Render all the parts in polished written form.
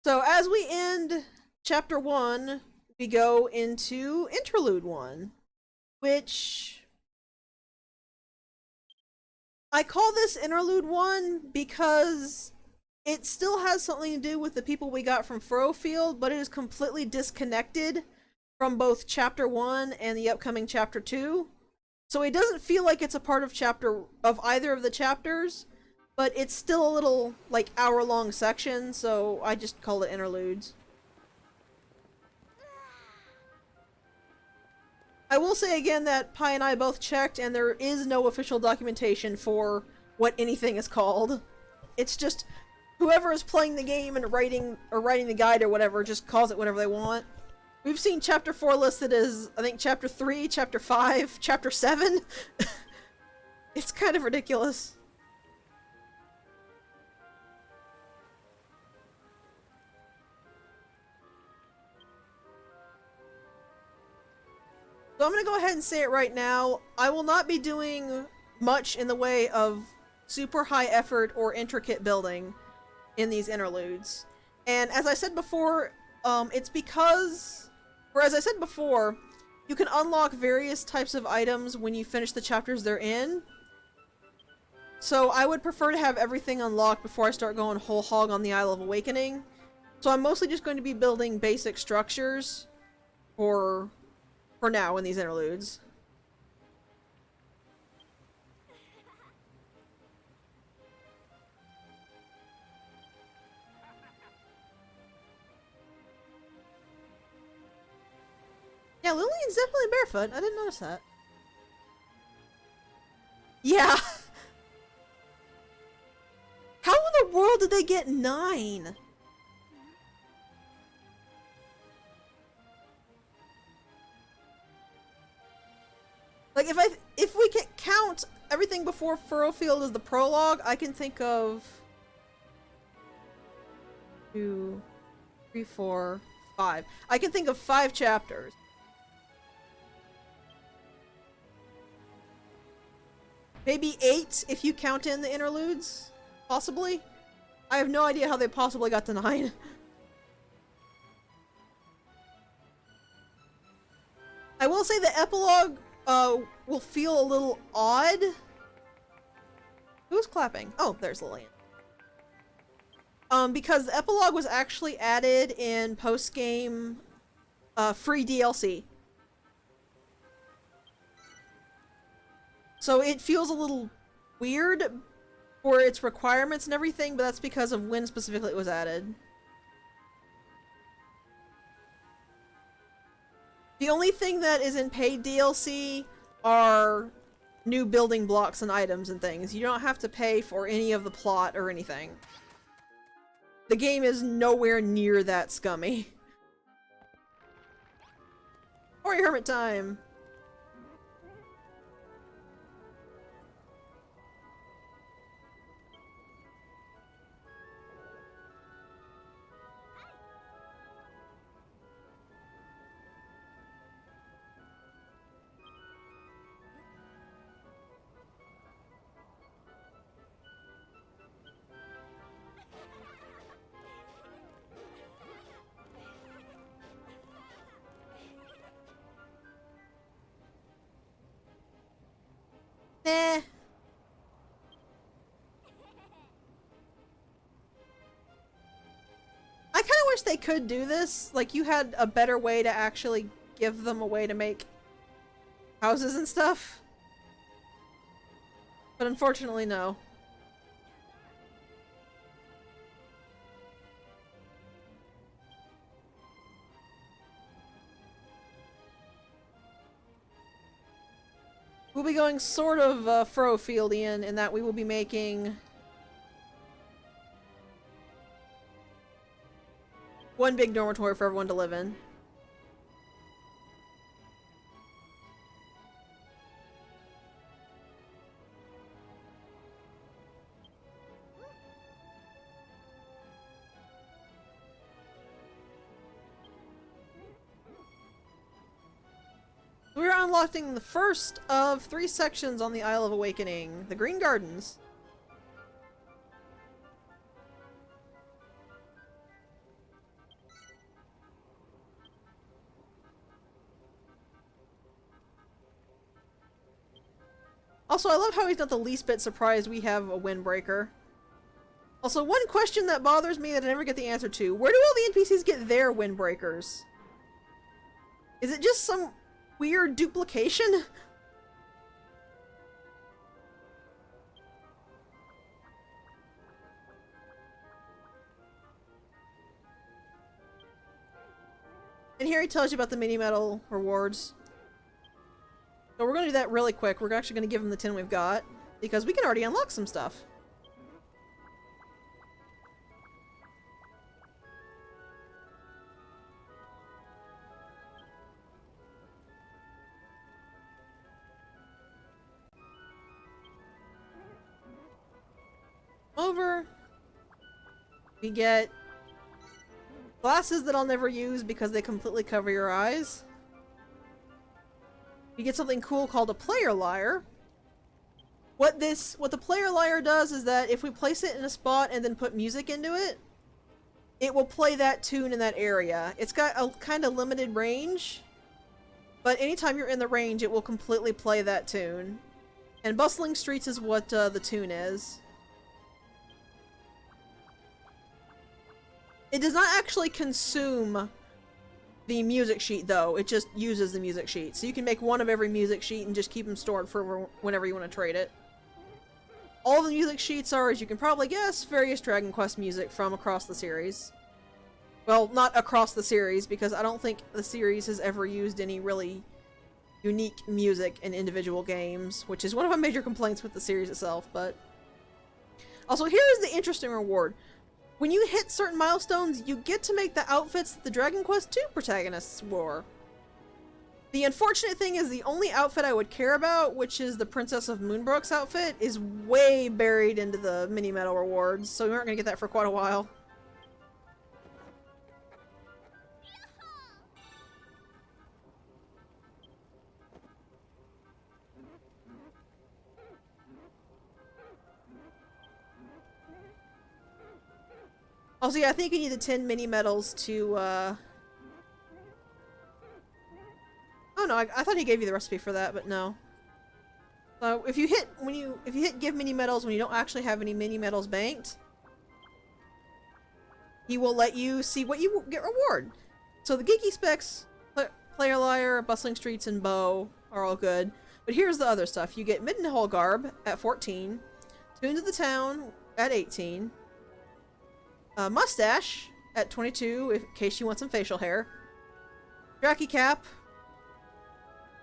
So as we end chapter 1, we go into Interlude 1, which I call this Interlude 1 because it still has something to do with the people we got from Furrowfield, but it is completely disconnected from both chapter 1 and the upcoming chapter 2. So it doesn't feel like it's a part of either of the chapters, but it's still a little like hour-long section, so I just call it interludes. I will say again that Pi and I both checked, and there is no official documentation for what anything is called. It's just whoever is playing the game and writing the guide or whatever just calls it whatever they want. We've seen chapter 4 listed as, I think, chapter 3, chapter 5, chapter 7. It's kind of ridiculous. So I'm gonna go ahead and say it right now. I will not be doing much in the way of super high effort or intricate building in these interludes. And as I said before, it's because, or as I said before, you can unlock various types of items when you finish the chapters they're in. So I would prefer to have everything unlocked before I start going whole hog on the Isle of Awakening. So I'm mostly just going to be building basic structures for now in these interludes. Yeah, Lillian's definitely barefoot. I didn't notice that. Yeah. How in the world did they get 9? Like, if we can count everything before Furrowfield as the prologue, I can think of 2, 3, 4, 5. I can think of 5 chapters. Maybe 8 if you count in the interludes, possibly. I have no idea how they possibly got to 9. I will say the epilogue will feel a little odd. Who's clapping? Oh, there's Lillian. Because the epilogue was actually added in post-game free DLC. So it feels a little weird for its requirements and everything, but that's because of when specifically it was added. The only thing that is in paid DLC are new building blocks and items and things. You don't have to pay for any of the plot or anything. The game is nowhere near that scummy. Or hermit time! Nah. I kinda wish they could do this. Like, you had a better way to actually give them a way to make houses and stuff. But unfortunately, no. We'll be going sort of Furrowfieldian in that we will be making one big dormitory for everyone to live in. We're unlocking the first of 3 sections on the Isle of Awakening, the Green Gardens. Also, I love how he's not the least bit surprised we have a windbreaker. Also, one question that bothers me that I never get the answer to. Where do all the NPCs get their windbreakers? Is it just some weird duplication? And here he tells you about the mini medal rewards. So we're going to do that really quick. We're actually going to give him the 10 we've got, because we can already unlock some stuff. Over. We get glasses that I'll never use because they completely cover your eyes. You get something cool called a player lyre. What the player lyre does is that if we place it in a spot and then put music into it, it will play that tune in that area. It's got a kind of limited range, but anytime you're in the range, it will completely play that tune. And Bustling Streets is what the tune is. It does not actually consume the music sheet, though. It just uses the music sheet. So you can make one of every music sheet and just keep them stored for whenever you want to trade it. All the music sheets are, as you can probably guess, various Dragon Quest music from across the series. Well, not across the series, because I don't think the series has ever used any really unique music in individual games, which is one of my major complaints with the series itself, but... Also, here is the interesting reward. When you hit certain milestones, you get to make the outfits that the Dragon Quest II protagonists wore. The unfortunate thing is the only outfit I would care about, which is the Princess of Moonbrook's outfit, is way buried into the mini medal rewards, so we aren't going to get that for quite a while. Also, yeah, I think you need the 10 mini medals to, Oh no, I thought he gave you the recipe for that, but no. So, if you hit give mini medals when you don't actually have any mini medals banked, he will let you see what you get reward. So the geeky specs, Player Lyre, Bustling Streets, and Bow are all good. But here's the other stuff. You get Middenhall Garb at 14, Tunes of the Town at 18, Mustache at 22, in case you want some facial hair. Dracky Cap.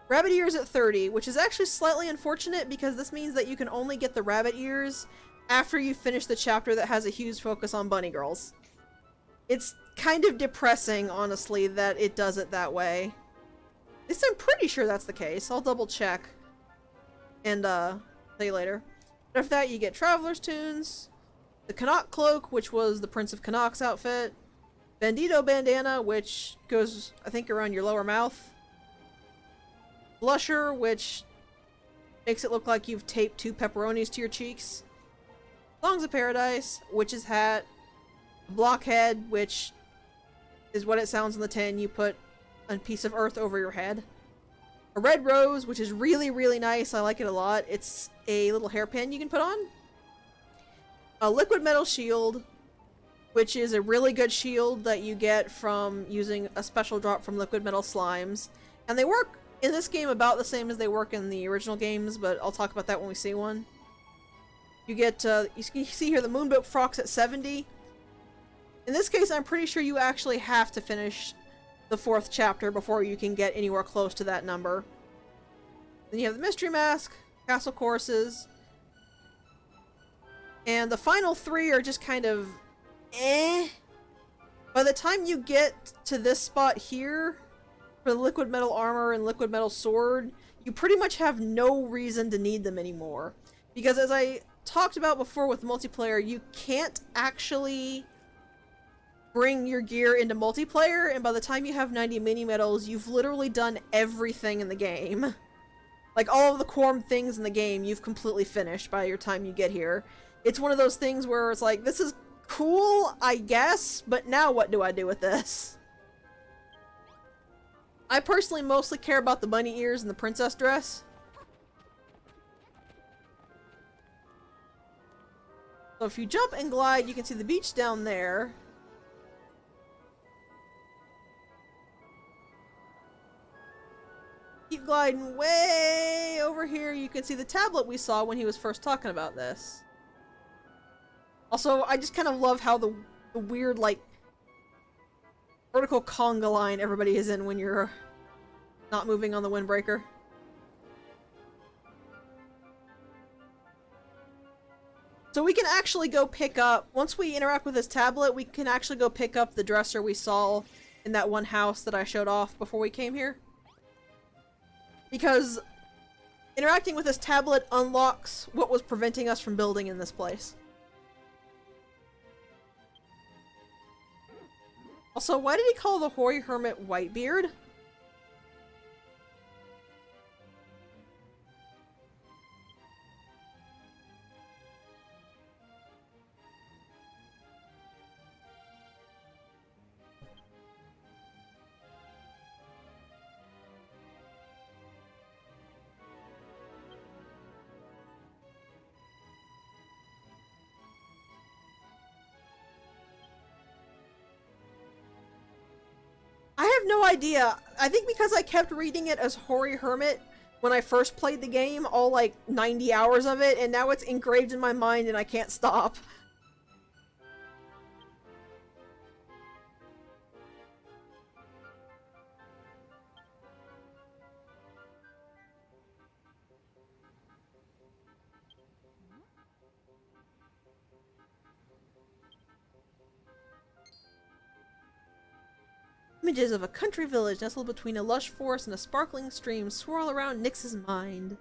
Rabbit Ears at 30, which is actually slightly unfortunate because this means that you can only get the rabbit ears after you finish the chapter that has a huge focus on bunny girls. It's kind of depressing, honestly, that it does it that way. At least I'm pretty sure that's the case. I'll double check and tell you later. But after that, you get Traveler's Tunes, the Canuck Cloak, which was the Prince of Canuck's outfit, Bandito Bandana, which goes, I think, around your lower mouth, Blusher, which makes it look like you've taped 2 pepperonis to your cheeks, Songs of Paradise, Witch's Hat, Blockhead, which is what it sounds on the tin. You put a piece of earth over your head. A Red Rose, which is really, really nice. I like it a lot. It's a little hairpin you can put on. A Liquid Metal Shield, which is a really good shield that you get from using a special drop from Liquid Metal Slimes. And they work in this game about the same as they work in the original games, but I'll talk about that when we see one. You get, you see here the Moonbook Frocks at 70. In this case, I'm pretty sure you actually have to finish the 4th chapter before you can get anywhere close to that number. Then you have the Mystery Mask, Castle Courses, and the final 3 are just kind of eh. By the time you get to this spot here, for the Liquid Metal Armor and Liquid Metal Sword, you pretty much have no reason to need them anymore. Because as I talked about before with multiplayer, you can't actually bring your gear into multiplayer, and by the time you have 90 mini medals, you've literally done everything in the game. Like, all of the core things in the game, you've completely finished by your time you get here. It's one of those things where it's like, this is cool, I guess, but now what do I do with this? I personally mostly care about the bunny ears and the princess dress. So if you jump and glide, you can see the beach down there. Keep gliding way over here. You can see the tablet we saw when he was first talking about this. Also, I just kind of love how the weird, like, vertical conga line everybody is in when you're not moving on the windbreaker. So we can actually go pick up, once we interact with this tablet, we can actually go pick up the dresser we saw in that one house that I showed off before we came here. Because interacting with this tablet unlocks what was preventing us from building in this place. Also, why did he call the hoary hermit Whitebeard? I have no idea. I think because I kept reading it as Hoary Hermit when I first played the game, all like 90 hours of it, and now it's engraved in my mind and I can't stop. Images of a country village nestled between a lush forest and a sparkling stream swirl around Nyx's mind.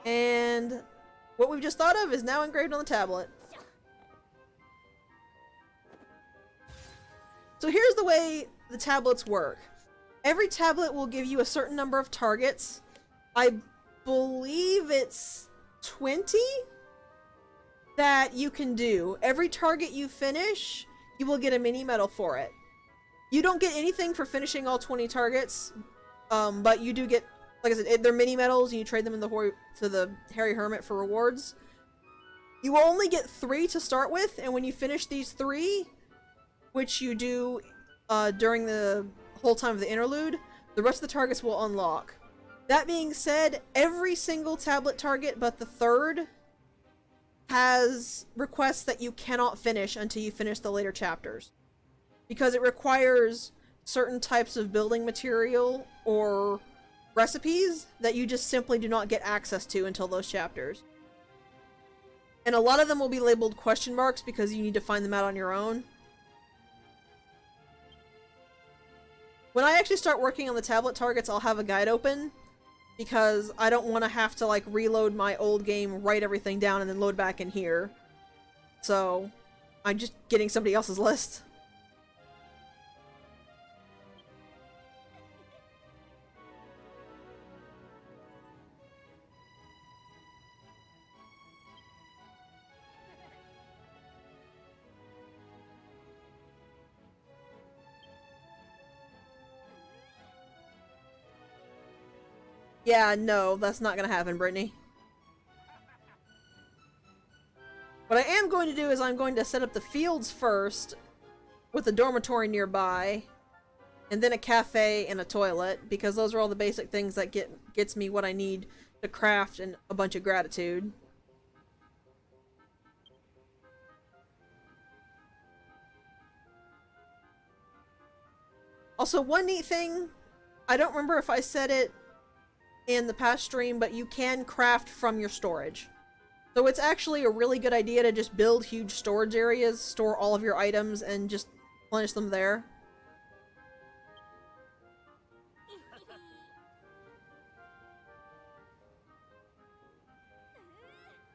And what we've just thought of is now engraved on the tablet. So here's the way the tablets work. Every tablet will give you a certain number of targets. I believe it's 20? That you can do. Every target you finish, you will get a mini medal for it. You don't get anything for finishing all 20 targets, but you do get, like I said, they're mini medals, and you trade them in to the Hairy Hermit for rewards. You will only get 3 to start with, and when you finish these 3, which you do during the whole time of the interlude, the rest of the targets will unlock. That being said, every single tablet target but the third has requests that you cannot finish until you finish the later chapters. Because it requires certain types of building material or recipes that you just simply do not get access to until those chapters. And a lot of them will be labeled question marks because you need to find them out on your own. When I actually start working on the tablet targets, I'll have a guide open, because I don't want to have to, like, reload my old game, write everything down, and then load back in here. So, I'm just getting somebody else's list. Yeah, no, that's not gonna happen, Brittany. What I am going to do is I'm going to set up the fields first, with a dormitory nearby, and then a cafe and a toilet, because those are all the basic things that gets me what I need to craft and a bunch of gratitude. Also, one neat thing, I don't remember if I said it in the past stream, but you can craft from your storage. So it's actually a really good idea to just build huge storage areas, store all of your items, and just replenish them there.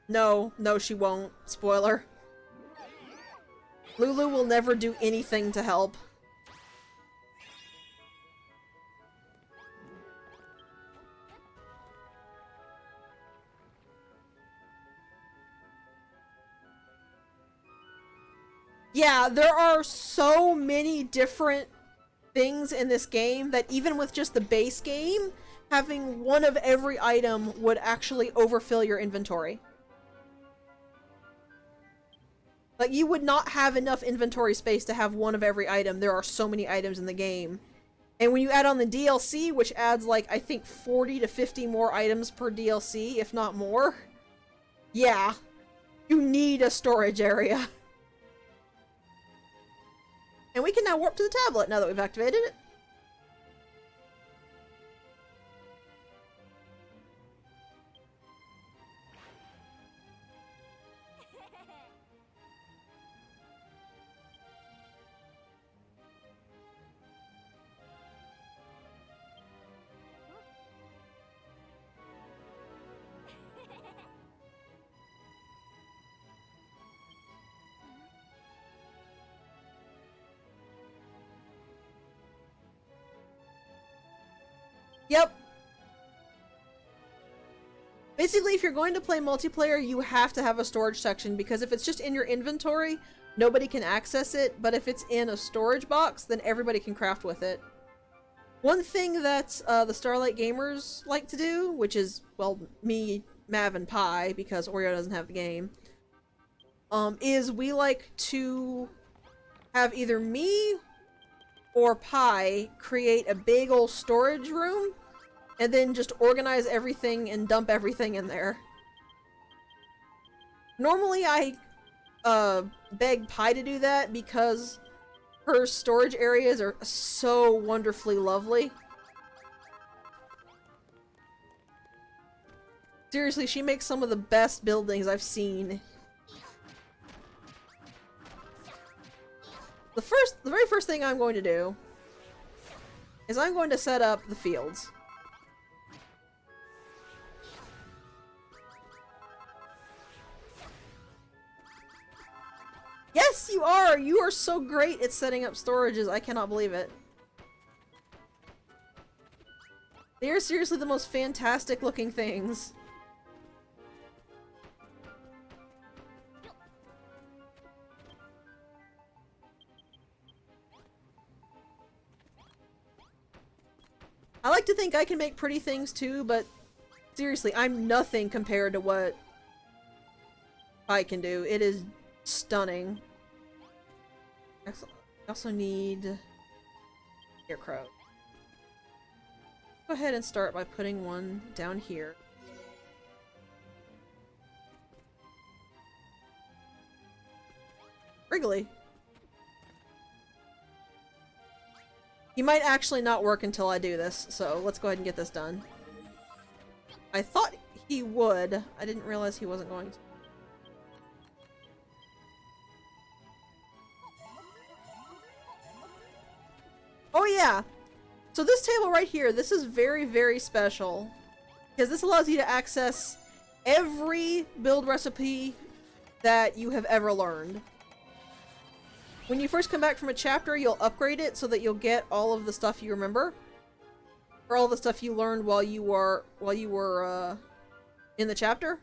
No, she won't. Spoiler. Lulu will never do anything to help. Yeah, there are so many different things in this game that even with just the base game having one of every item would actually overfill your inventory. Like, you would not have enough inventory space to have one of every item. There are so many items in the game. And when you add on the DLC, which adds, like, I think 40 to 50 more items per DLC, if not more, yeah, you need a storage area. And we can now warp to the tablet now that we've activated it. Yep. Basically, if you're going to play multiplayer, you have to have a storage section, because if it's just in your inventory, nobody can access it, but if it's in a storage box, then everybody can craft with it. One thing that the Starlight Gamers like to do, which is, well, me, Mav, and Pi, because Oreo doesn't have the game, is we like to have either me or Pi create a big old storage room and then just organize everything and dump everything in there. Normally I beg Pi to do that because her storage areas are so wonderfully lovely. Seriously, she makes some of the best buildings I've seen. The very first thing I'm going to do is I'm going to set up the fields. Yes, you are! You are so great at setting up storages, I cannot believe it. They are seriously the most fantastic looking things. I like to think I can make pretty things too, but seriously, I'm nothing compared to what I can do. It is stunning. I also need Scarecrow. Go ahead and start by putting one down here. Wrigley. He might actually not work until I do this, so let's go ahead and get this done. I thought he would. I didn't realize he wasn't going to. Oh yeah! So this table right here, this is very, very special. Because this allows you to access every build recipe that you have ever learned. When you first come back from a chapter, you'll upgrade it so that you'll get all of the stuff you remember. Or all the stuff you learned while you were in the chapter.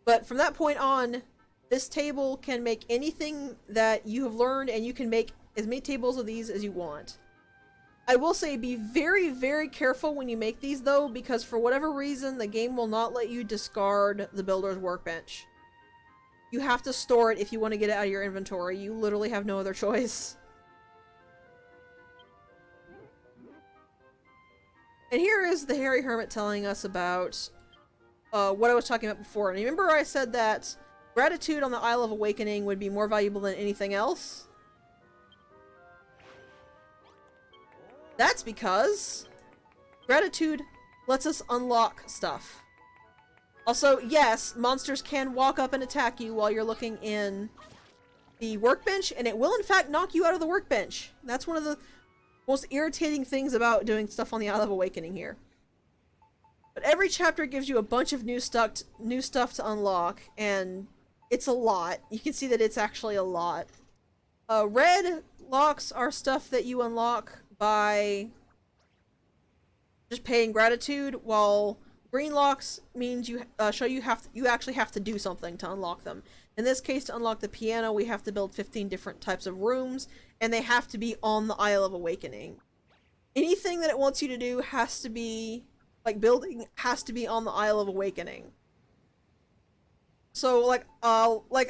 But from that point on, this table can make anything that you have learned, and you can make as many tables of these as you want. I will say be very, very careful when you make these though, because for whatever reason, the game will not let you discard the builder's workbench. You have to store it if you want to get it out of your inventory. You literally have no other choice. And here is the Hairy Hermit telling us about what I was talking about before. And remember I said that gratitude on the Isle of Awakening would be more valuable than anything else? That's because gratitude lets us unlock stuff. Also, yes, monsters can walk up and attack you while you're looking in the workbench, and it will in fact knock you out of the workbench. That's one of the most irritating things about doing stuff on the Isle of Awakening here. But every chapter gives you a bunch of new stuff to unlock, and it's a lot. You can see that it's actually a lot. Red locks are stuff that you unlock by just paying gratitude, while green locks means you actually have to do something to unlock them. In this case, to unlock the piano, we have to build 15 different types of rooms, and they have to be on the Isle of Awakening. Anything that it wants you to do has to be like building has to be on the Isle of Awakening. So like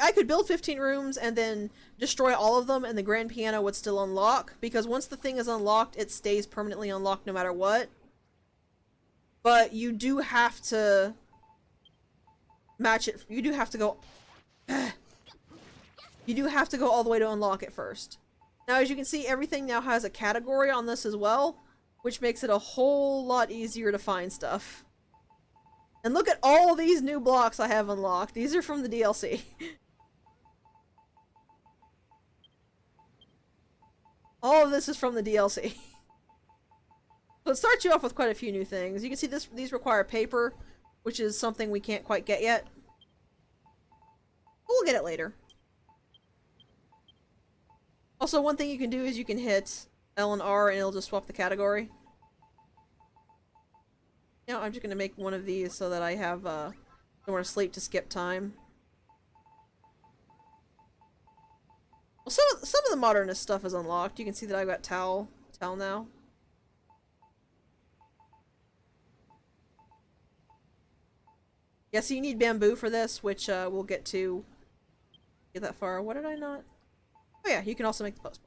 I could build 15 rooms and then destroy all of them and the grand piano would still unlock, because once the thing is unlocked, it stays permanently unlocked no matter what. But you do have to match it. You do have to go you do have to go all the way to unlock it first. Now, as you can see, everything now has a category on this as well, which makes it a whole lot easier to find stuff. And look at all these new blocks I have unlocked. These are from the DLC. All of this is from the DLC. So it starts you off with quite a few new things. You can see these require paper, which is something we can't quite get yet. We'll get it later. Also, one thing you can do is you can hit L and R and it'll just swap the category. Now I'm just gonna make one of these so that I have somewhere to sleep to skip time. Well, some of the modernist stuff is unlocked. You can see that I've got towel now. Yeah, so you need bamboo for this, which we'll get to. Get that far. What did I not? Oh yeah, you can also make the post.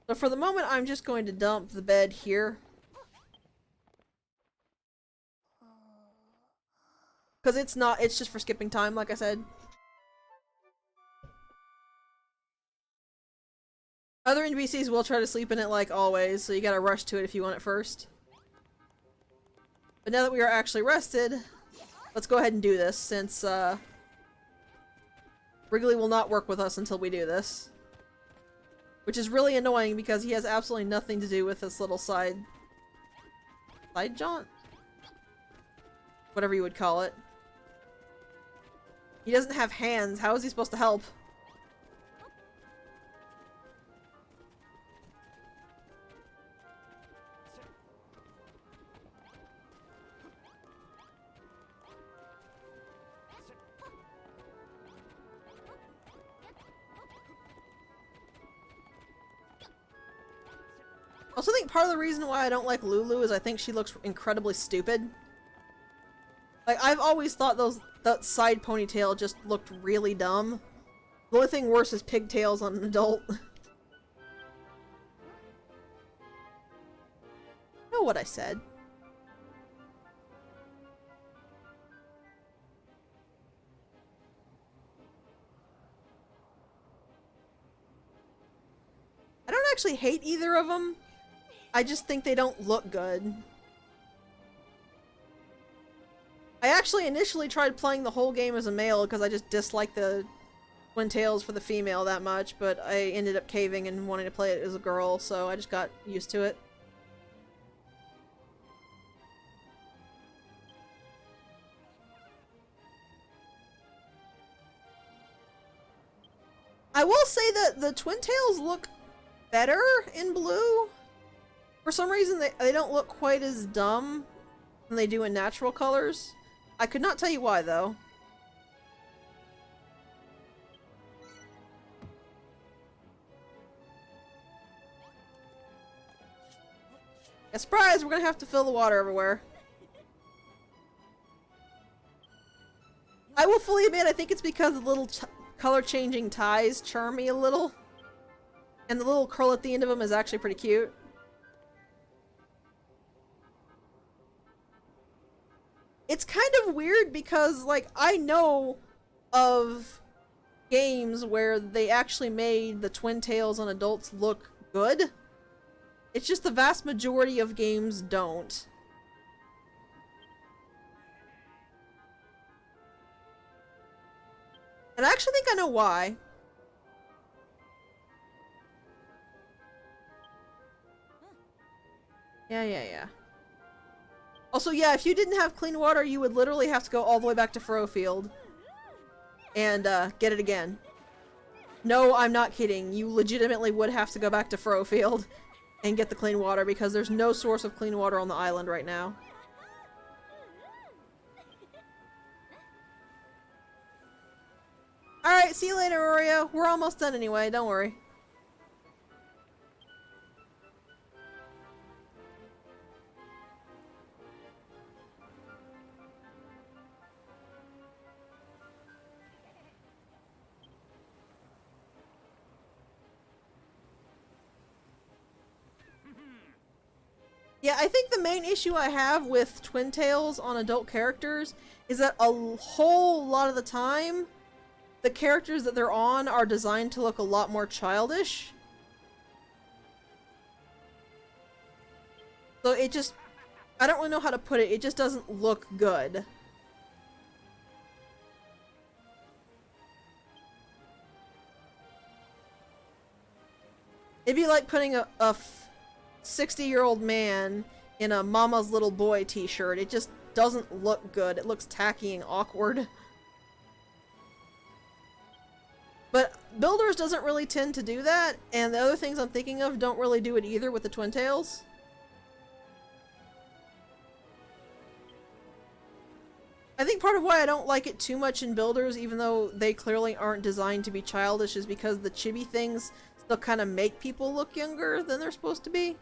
So for the moment, I'm just going to dump the bed here. Because it's just for skipping time, like I said. Other NPCs will try to sleep in it like always, so you gotta rush to it if you want it first. But now that we are actually rested, let's go ahead and do this, since Wrigley will not work with us until we do this. Which is really annoying because he has absolutely nothing to do with this little side jaunt? Whatever you would call it. He doesn't have hands. How is he supposed to help? I also think part of the reason why I don't like Lulu is I think she looks incredibly stupid. Like, I've always thought that side ponytail just looked really dumb. The only thing worse is pigtails on an adult. Know what I said. I don't actually hate either of them. I just think they don't look good. I actually initially tried playing the whole game as a male because I just disliked the twin tails for the female that much, but I ended up caving and wanting to play it as a girl, so I just got used to it. I will say that the twin tails look better in blue. For some reason, they don't look quite as dumb than they do in natural colors. I could not tell you why, though. Yeah, surprise! We're gonna have to fill the water everywhere. I will fully admit, I think it's because the little color-changing ties charm me a little. And the little curl at the end of them is actually pretty cute. It's kind of weird because, like, I know of games where they actually made the twin tails on adults look good. It's just the vast majority of games don't. And I actually think I know why. Yeah. Also, yeah, if you didn't have clean water, you would literally have to go all the way back to Furrowfield and get it again. No, I'm not kidding. You legitimately would have to go back to Furrowfield and get the clean water because there's no source of clean water on the island right now. Alright, see you later, Oreo. We're almost done anyway, don't worry. Yeah, I think the main issue I have with Twin Tails on adult characters is that a whole lot of the time, the characters that they're on are designed to look a lot more childish. So it just, I don't really know how to put it, it just doesn't look good. It'd be like putting a 60-year-old man in a Mama's Little Boy t-shirt. It just doesn't look good. It looks tacky and awkward. But Builders doesn't really tend to do that, and the other things I'm thinking of don't really do it either with the Twin Tails. I think part of why I don't like it too much in Builders, even though they clearly aren't designed to be childish, is because the chibi things still kind of make people look younger than they're supposed to be.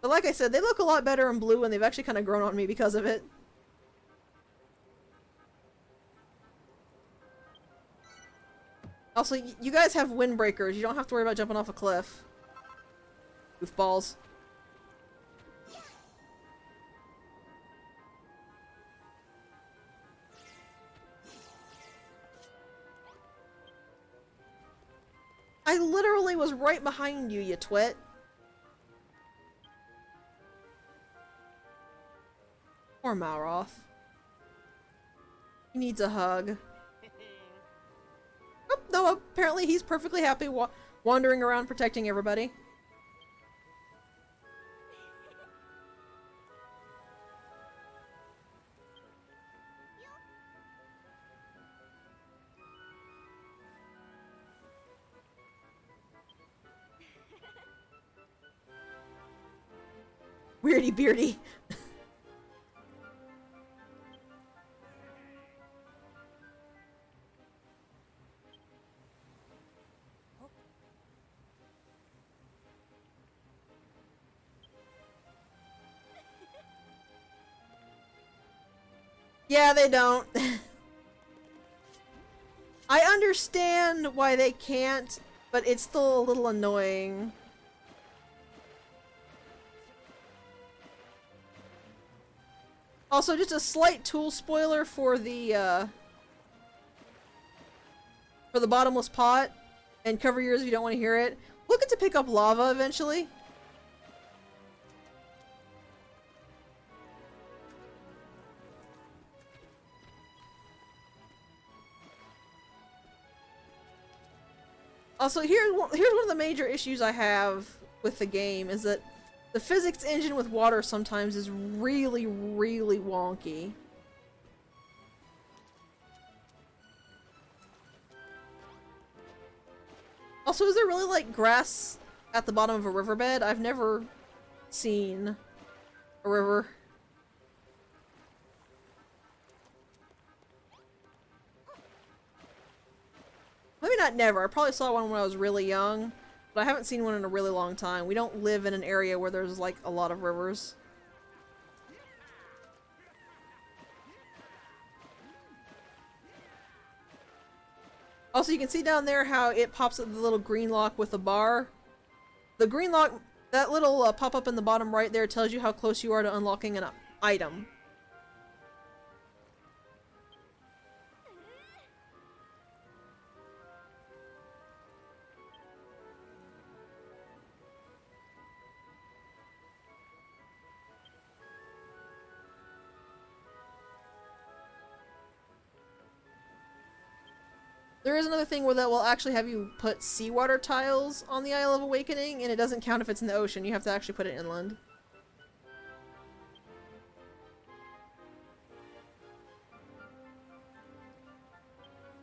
But like I said, they look a lot better in blue, and they've actually kind of grown on me because of it. Also, you guys have windbreakers. You don't have to worry about jumping off a cliff. Goofballs. I literally was right behind you, you twit. Poor Malroth. He needs a hug. Oh, no, apparently he's perfectly happy wandering around protecting everybody. Weirdy beardy. Yeah, they don't. I understand why they can't, but it's still a little annoying. Also, just a slight tool spoiler for the bottomless pot, and cover your ears if you don't want to hear it. We'll get to pick up lava eventually. Also, here's one of the major issues I have with the game, is that the physics engine with water sometimes is really, really wonky. Also, is there really, like, grass at the bottom of a riverbed? I've never seen a river. Maybe not never. I probably saw one when I was really young, but I haven't seen one in a really long time. We don't live in an area where there's, like, a lot of rivers. Also, you can see down there how it pops up the little green lock with the bar. The green lock, that little pop-up in the bottom right there tells you how close you are to unlocking an item. There is another thing where that will actually have you put seawater tiles on the Isle of Awakening, and it doesn't count if it's in the ocean. You have to actually put it inland.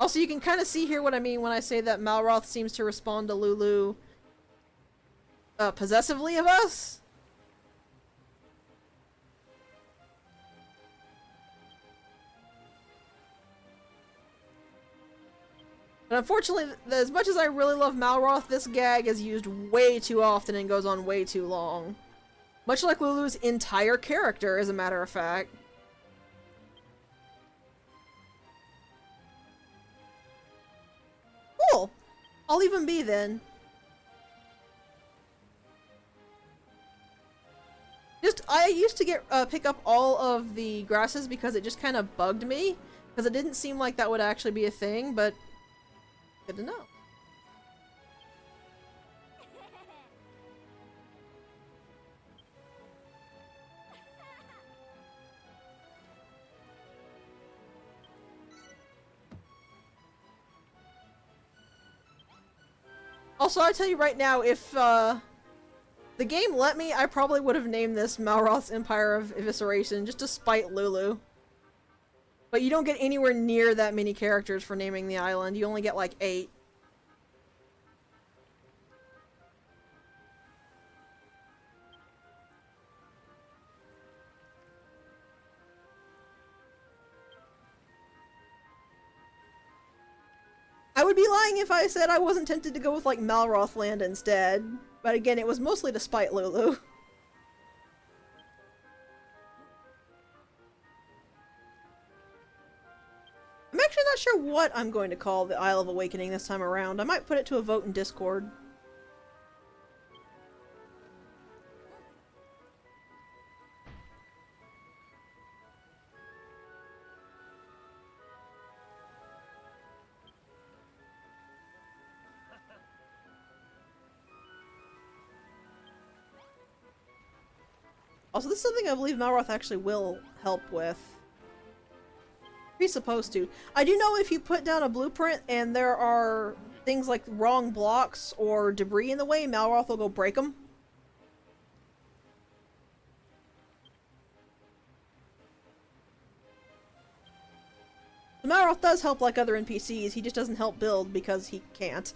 Also, you can kind of see here what I mean when I say that Malroth seems to respond to Lulu possessively of us. But unfortunately, as much as I really love Malroth, this gag is used way too often and goes on way too long. Much like Lulu's entire character, as a matter of fact. Cool! I'll leave him be then. I used to get pick up all of the grasses because it just kind of bugged me, because it didn't seem like that would actually be a thing, but good to know. Also, I tell you right now, if the game let me, I probably would have named this Malroth's Empire of Evisceration just to spite Lulu. But you don't get anywhere near that many characters for naming the island. You only get like 8. I would be lying if I said I wasn't tempted to go with like Malroth Land instead. But again, it was mostly to spite Lulu. I'm actually not sure what I'm going to call the Isle of Awakening this time around. I might put it to a vote in Discord. Also, this is something I believe Malroth actually will help with. He's supposed to. I do know if you put down a blueprint and there are things like wrong blocks or debris in the way, Malroth will go break them. So Malroth does help like other NPCs, he just doesn't help build because he can't.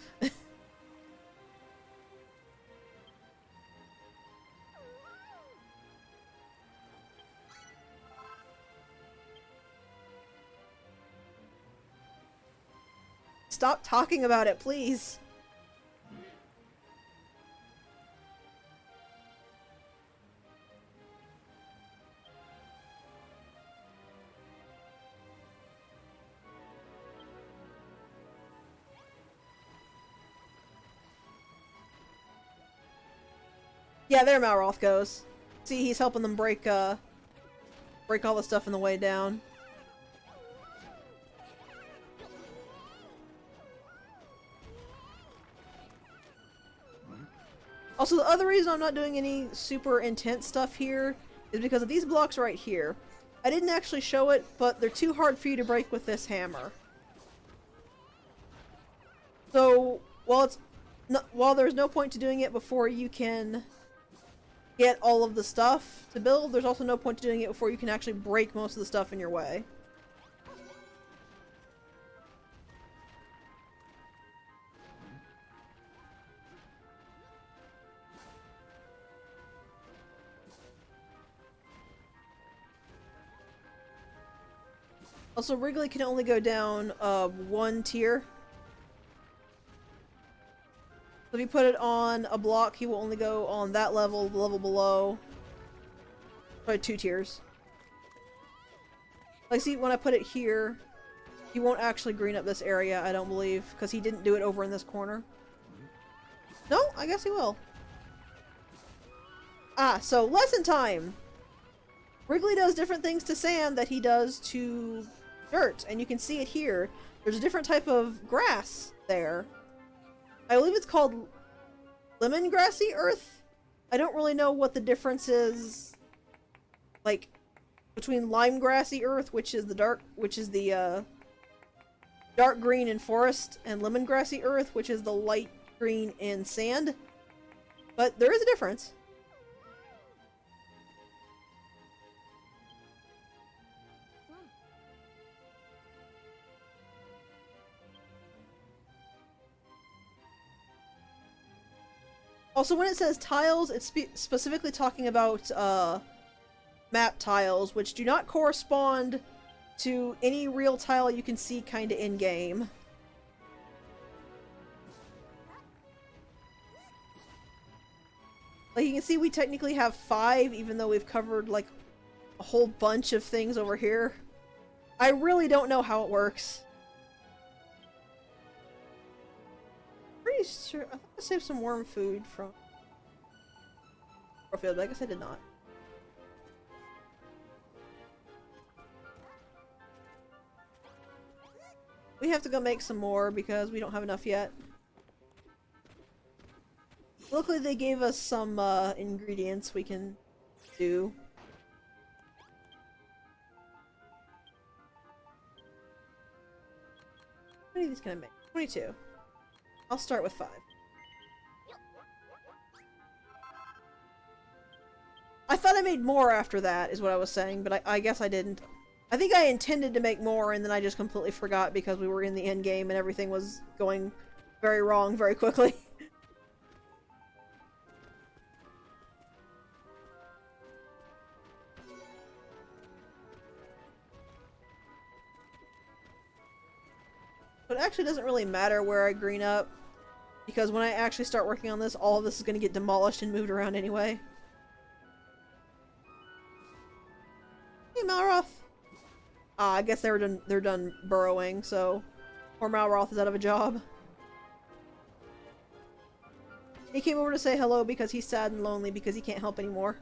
Stop talking about it, please. Yeah, there Malroth goes. See, he's helping them break all the stuff in the way down. Also, the other reason I'm not doing any super intense stuff here is because of these blocks right here. I didn't actually show it, but they're too hard for you to break with this hammer. So, while there's no point to doing it before you can get all of the stuff to build, there's also no point to doing it before you can actually break most of the stuff in your way. Also, Wrigley can only go down one tier. So if you put it on a block, he will only go on that level, the level below. Probably 2 tiers. Like, see, when I put it here, he won't actually green up this area, I don't believe, because he didn't do it over in this corner. No? I guess he will. Ah, so lesson time! Wrigley does different things to sand that he does to dirt, and you can see it here. There's a different type of grass there. I believe it's called lemongrassy earth. I don't really know what the difference is, like, between limegrassy earth, which is the dark green in forest, and lemongrassy earth, which is the light green in sand. But there is a difference. Also, when it says tiles, it's specifically talking about map tiles, which do not correspond to any real tile you can see kinda in-game. Like, you can see we technically have 5, even though we've covered, like, a whole bunch of things over here. I really don't know how it works. Pretty sure I thought I saved some worm food from Field, but I guess I did not. We have to go make some more because we don't have enough yet. Luckily they gave us some ingredients we can do. How many of these can I make? 22. I'll start with 5. I thought I made more after that, is what I was saying, but I guess I didn't. I think I intended to make more, and then I just completely forgot because we were in the end game and everything was going very wrong very quickly. But it actually doesn't really matter where I green up, because when I actually start working on this, all of this is going to get demolished and moved around anyway. Hey, Malroth! Ah, I guess they're done burrowing, so poor Malroth is out of a job. He came over to say hello because he's sad and lonely because he can't help anymore.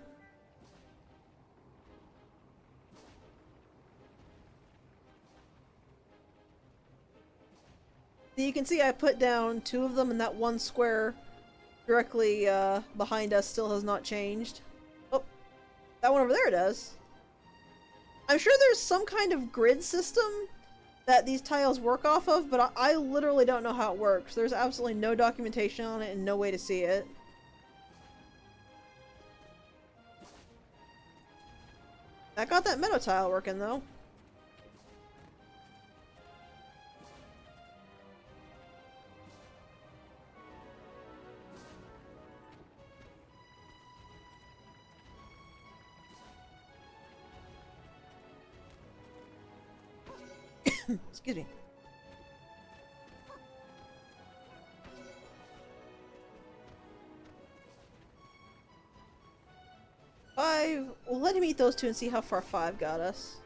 So you can see I put down 2 of them, and that one square directly behind us still has not changed. Oh, that one over there does. I'm sure there's some kind of grid system that these tiles work off of, but I literally don't know how it works. There's absolutely no documentation on it and no way to see it. That got that meadow tile working, though. Excuse me. Well, let him eat those 2 and see how far 5 got us.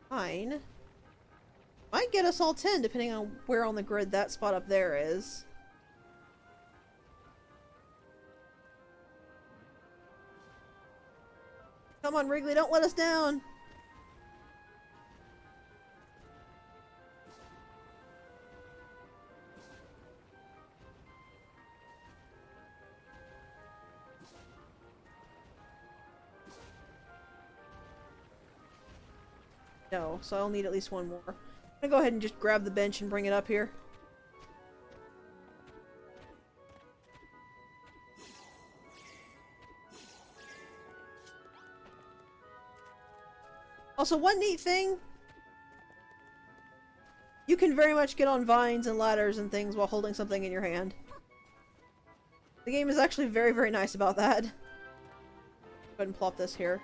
Fine. Might get us all 10 depending on where on the grid that spot up there is. Come on, Wrigley, don't let us down! No, so I'll need at least 1 more. I'm gonna go ahead and just grab the bench and bring it up here. Also, one neat thing, you can very much get on vines and ladders and things while holding something in your hand. The game is actually very, very nice about that. Go ahead and plop this here.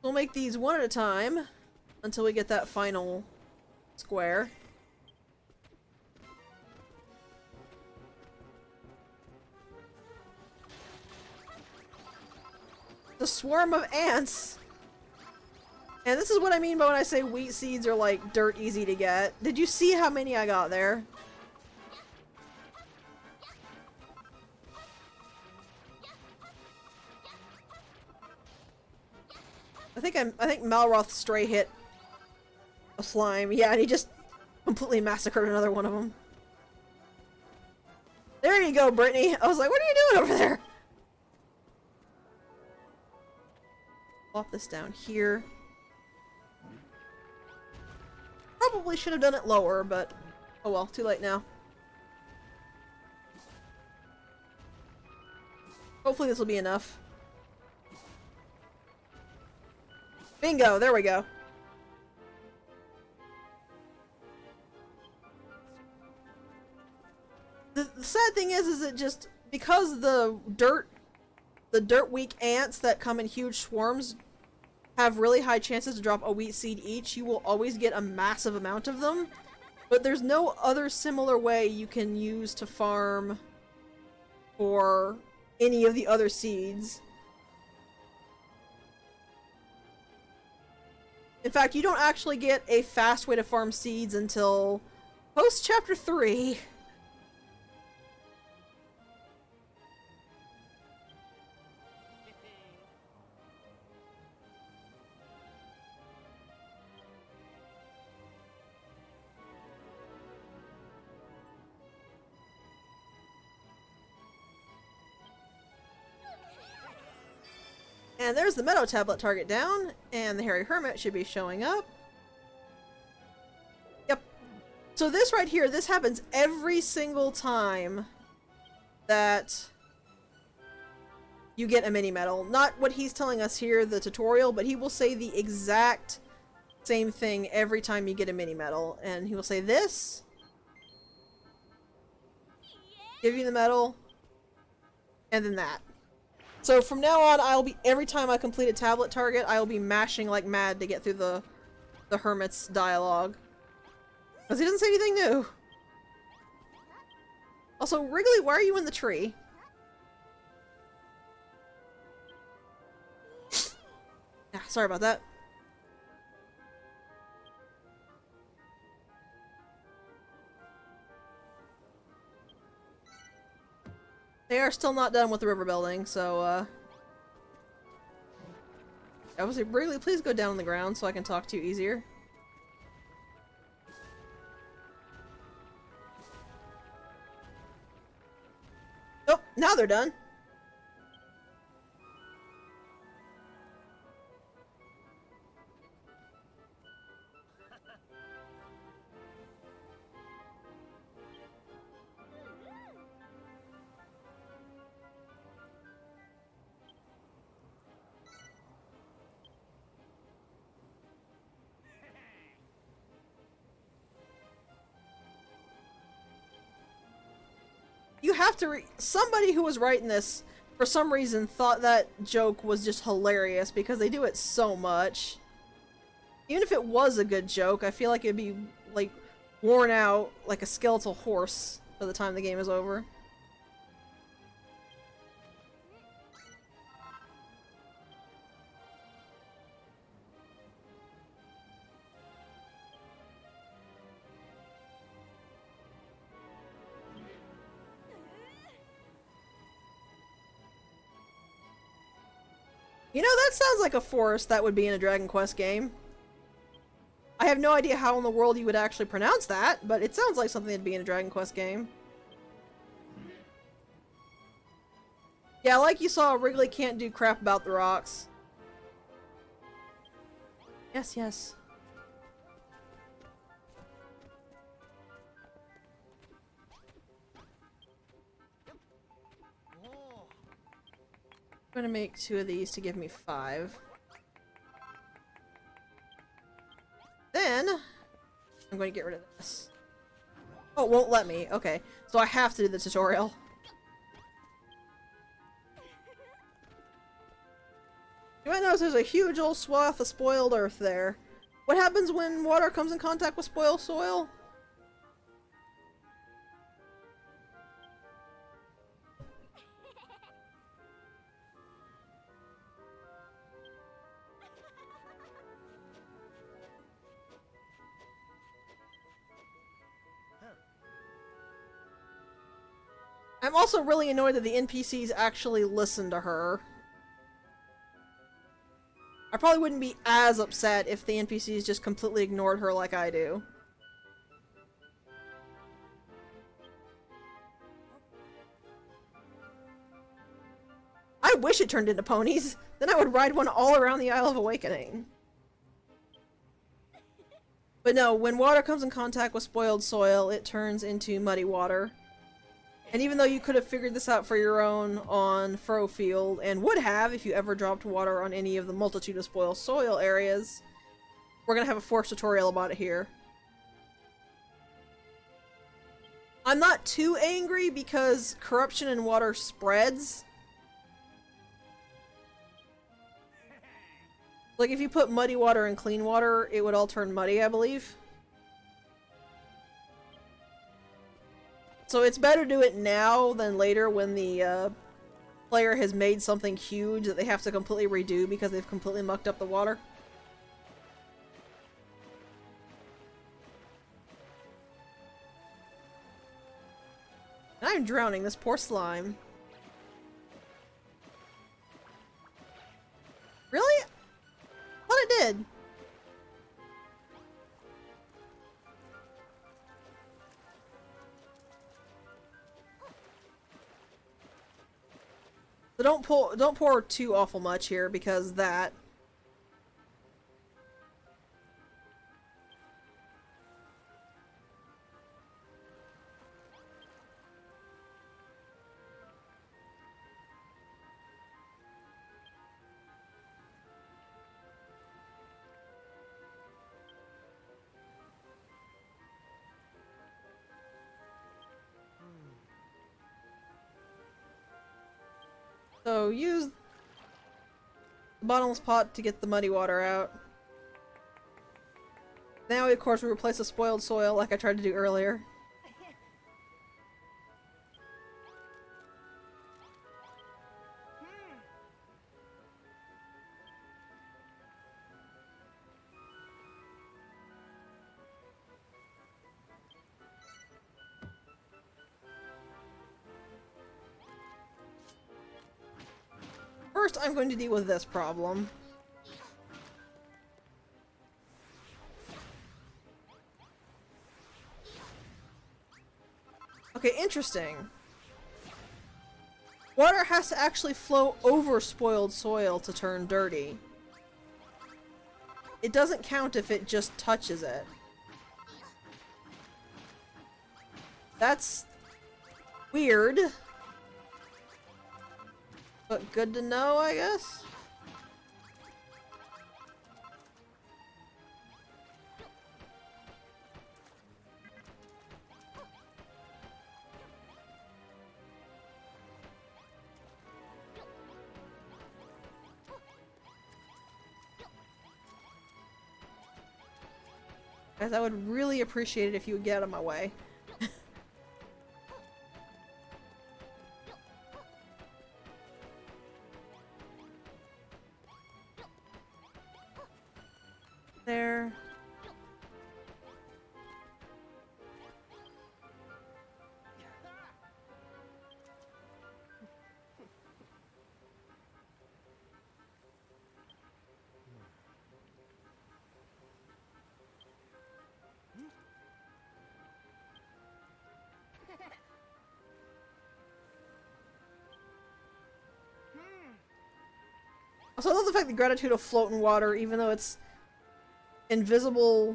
We'll make these one at a time until we get that final square. The swarm of ants! And this is what I mean by when I say wheat seeds are like dirt easy to get. Did you see how many I got there? I think Malroth stray hit a slime. Yeah, and he just completely massacred another one of them. There you go, Brittany! I was like, what are you doing over there? Plop this down here. Probably should have done it lower, but oh well, too late now. Hopefully this will be enough. Bingo! There we go. The sad thing is it just, because the dirt weak ants that come in huge swarms have really high chances to drop a wheat seed each, you will always get a massive amount of them. But there's no other similar way you can use to farm for any of the other seeds. In fact, you don't actually get a fast way to farm seeds until post chapter 3. And there's the Meadow Tablet target down, and the Hairy Hermit should be showing up. Yep. So this right here, this happens every single time that you get a mini medal. Not what he's telling us here, the tutorial, but he will say the exact same thing every time you get a mini medal. And he will say this, give you the medal, and then that. So from now on, every time I complete a tablet target, I'll be mashing like mad to get through the Hermit's dialogue. Because he doesn't say anything new. Also, Wrigley, why are you in the tree? Sorry about that. They are still not done with the river building, so, obviously, Wrigley, please go down on the ground so I can talk to you easier. Oh, now they're done. You have to somebody who was writing this, for some reason, thought that joke was just hilarious because they do it so much. Even if it was a good joke, I feel like it'd be, like, worn out like a skeletal horse by the time the game is over. You know, that sounds like a forest that would be in a Dragon Quest game. I have no idea how in the world you would actually pronounce that, but it sounds like something that'd be in a Dragon Quest game. Yeah, like you saw, Wrigley can't do crap about the rocks. Yes, yes. I'm gonna make 2 of these to give me 5. Then, I'm going to get rid of this. Oh, it won't let me. Okay. So I have to do the tutorial. You might notice there's a huge old swath of spoiled earth there. What happens when water comes in contact with spoiled soil? I'm also really annoyed that the NPCs actually listen to her. I probably wouldn't be as upset if the NPCs just completely ignored her like I do. I wish it turned into ponies. Then I would ride one all around the Isle of Awakening. But no, when water comes in contact with spoiled soil, it turns into muddy water. And even though you could have figured this out for your own on Furrow Field, and would have if you ever dropped water on any of the multitude of spoiled soil areas, we're gonna have a forced tutorial about it here. I'm not too angry because corruption in water spreads. Like if you put muddy water and clean water, it would all turn muddy, I believe. So it's better to do it now than later when the player has made something huge that they have to completely redo because they've completely mucked up the water. I'm drowning this poor slime. Really? I thought it did. So don't pour too awful much here because that. So use the bottomless pot to get the muddy water out. Now, of course, we replace the spoiled soil like I tried to do earlier. First, I'm going to deal with this problem. Okay, interesting. Water has to actually flow over spoiled soil to turn dirty. It doesn't count if it just touches it. That's weird. But good to know, I guess? Guys, I would really appreciate it if you would get out of my way. There. Also, I love the fact that gratitude will float in water, even though it's invisible,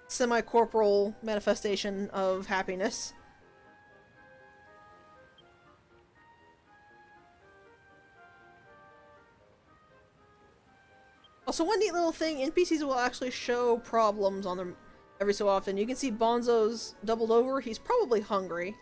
semi-corporal manifestation of happiness. Also, one neat little thing, NPCs will actually show problems on them every so often. You can see Bonzo's doubled over. He's probably hungry.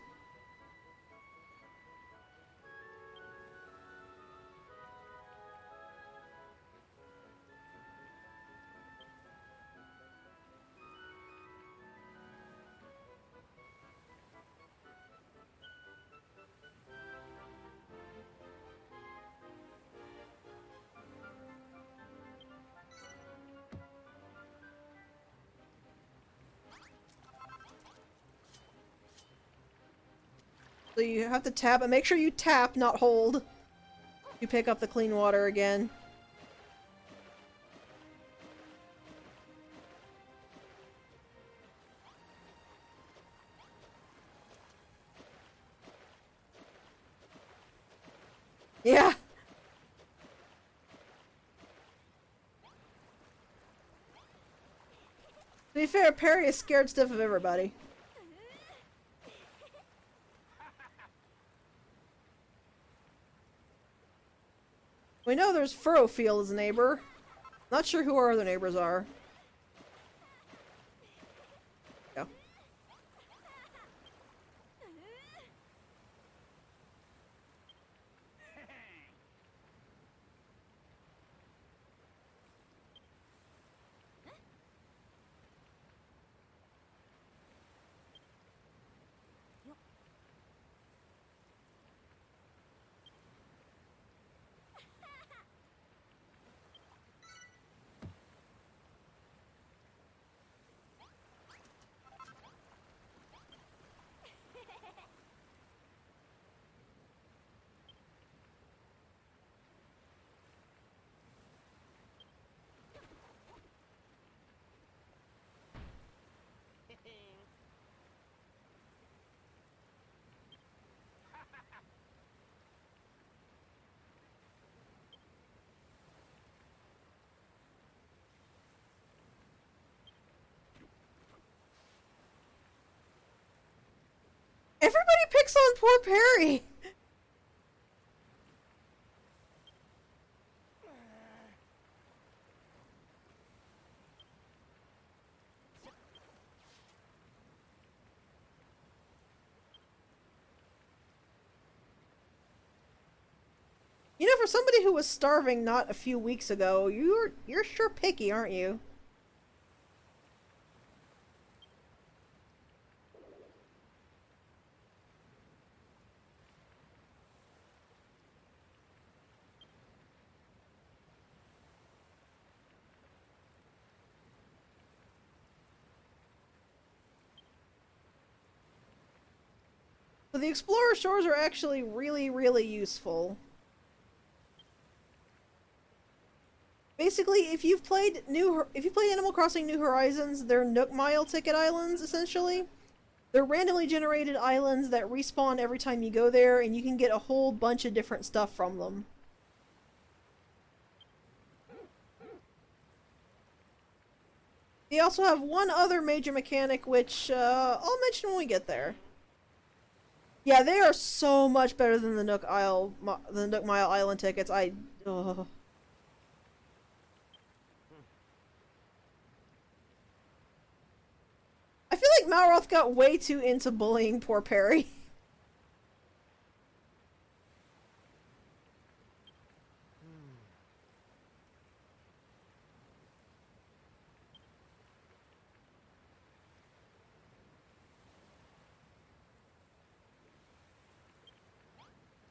So you have to tap, and make sure you tap, not hold. You pick up the clean water again. Yeah. To be fair, Perry is scared stiff of everybody. We know there's Furrowfield as a neighbor. Not sure who our other neighbors are. Go. Everybody picks on poor Perry! You know, for somebody who was starving not a few weeks ago, you're sure picky, aren't you? So the Explorer Shores are actually really, really useful. Basically, if you've played Animal Crossing New Horizons, they're Nook Mile ticket islands, essentially. They're randomly generated islands that respawn every time you go there, and you can get a whole bunch of different stuff from them. They also have one other major mechanic, which I'll mention when we get there. Yeah, they are so much better than the Nook Mile Island tickets. Ugh. I feel like Malroth got way too into bullying poor Perry.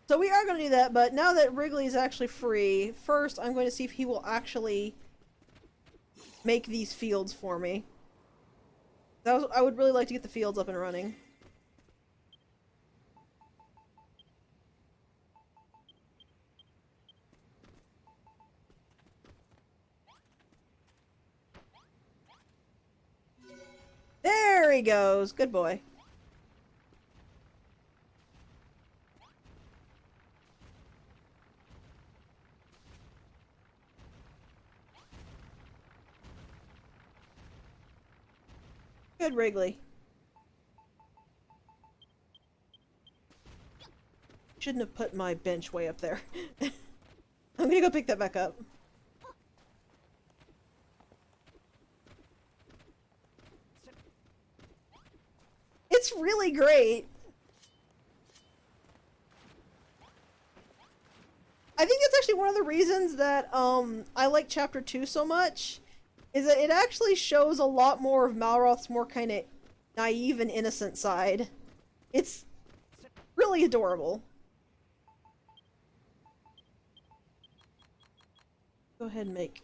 So we are going to do that, but now that Wrigley is actually free, first I'm going to see if he will actually make these fields for me. I would really like to get the fields up and running. There he goes. Good boy. Good Wrigley. Shouldn't have put my bench way up there. I'm gonna go pick that back up. It's really great. I think that's actually one of the reasons that I like Chapter 2 so much, is that it actually shows a lot more of Malroth's more kind of naive and innocent side. It's really adorable. Go ahead and make.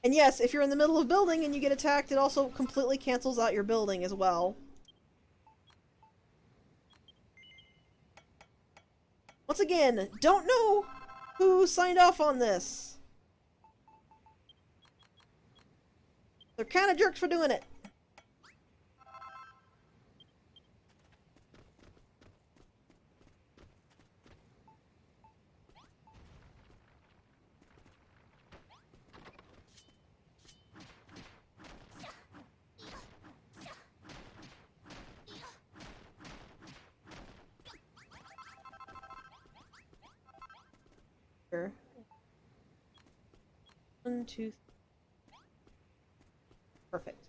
And yes, if you're in the middle of building and you get attacked, it also completely cancels out your building as well. Once again, don't know who signed off on this. They're kind of jerks for doing it. Here. 1, 2, 3. Perfect.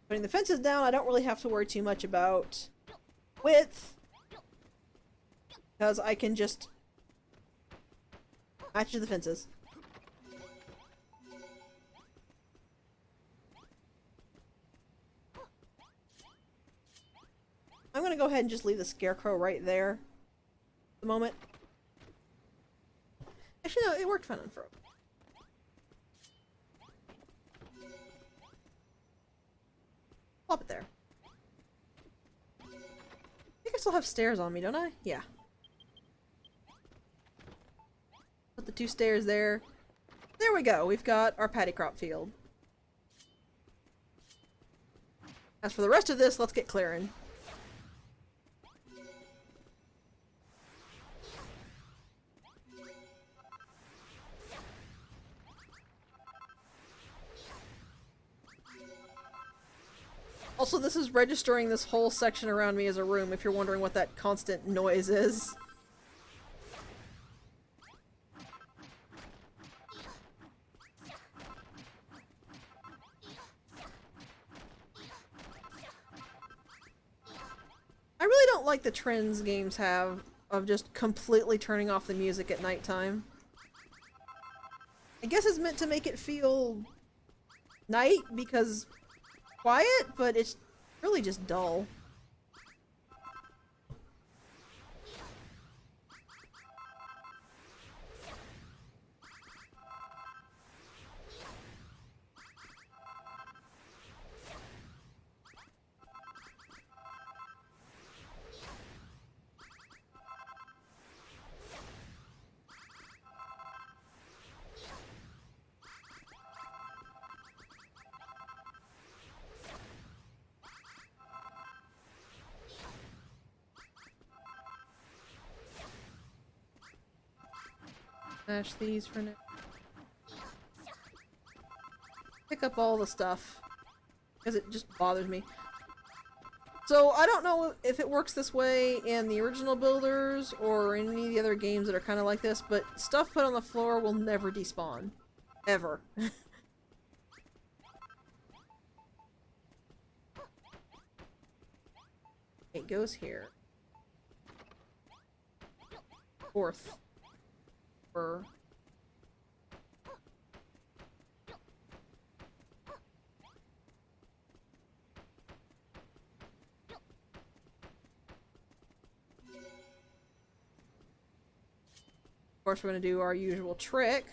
Putting the fences down, I don't really have to worry too much about width, because I can just match the fences. I'm gonna go ahead and just leave the scarecrow right there at the moment. Actually, no, it worked fine on Fro. Plop it there. I think I still have stairs on me, don't I? Yeah. Put the 2 stairs there. There we go, we've got our paddy crop field. As for the rest of this, let's get clearing. Also, this is registering this whole section around me as a room, if you're wondering what that constant noise is. I really don't like the trends games have of just completely turning off the music at nighttime. I guess it's meant to make it feel night because quiet, but it's really just dull. Smash these for now. Pick up all the stuff. Because it just bothers me. So, I don't know if it works this way in the original builders or in any of the other games that are kind of like this, but stuff put on the floor will never despawn. Ever. It goes here. Fourth. Of course, we're going to do our usual trick.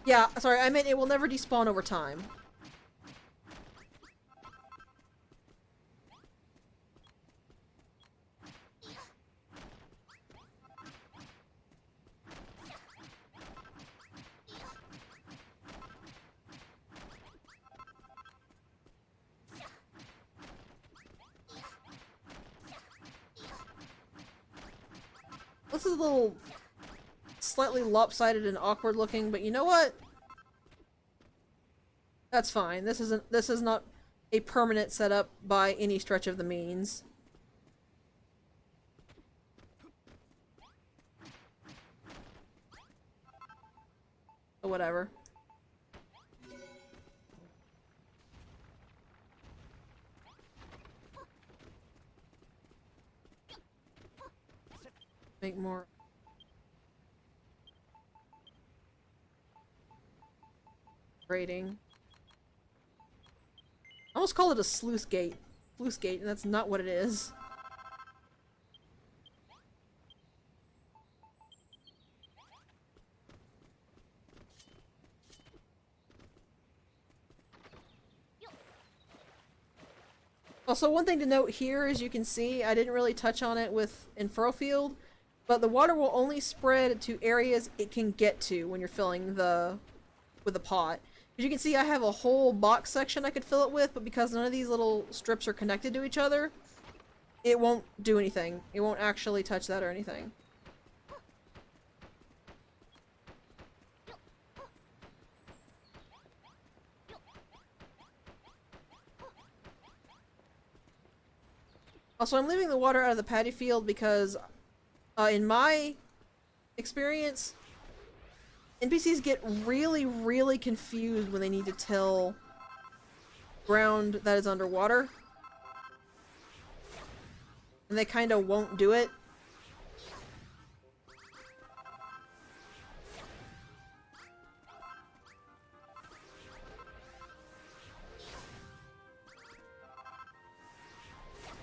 Yeah, sorry, I meant it will never despawn over time. This is a little slightly lopsided and awkward looking, but you know what? That's fine. This is not a permanent setup by any stretch of the means. So whatever. Make more. Rating. I almost called it a sluice gate. Sluice gate, and that's not what it is. Also, one thing to note here, as you can see, I didn't really touch on it with Infurrow Field, but the water will only spread to areas it can get to when you're filling with the pot. As you can see, I have a whole box section I could fill it with, but because none of these little strips are connected to each other, it won't do anything. It won't actually touch that or anything. Also, I'm leaving the water out of the paddy field because, in my experience, NPCs get really, really confused when they need to till ground that is underwater. And they kind of won't do it.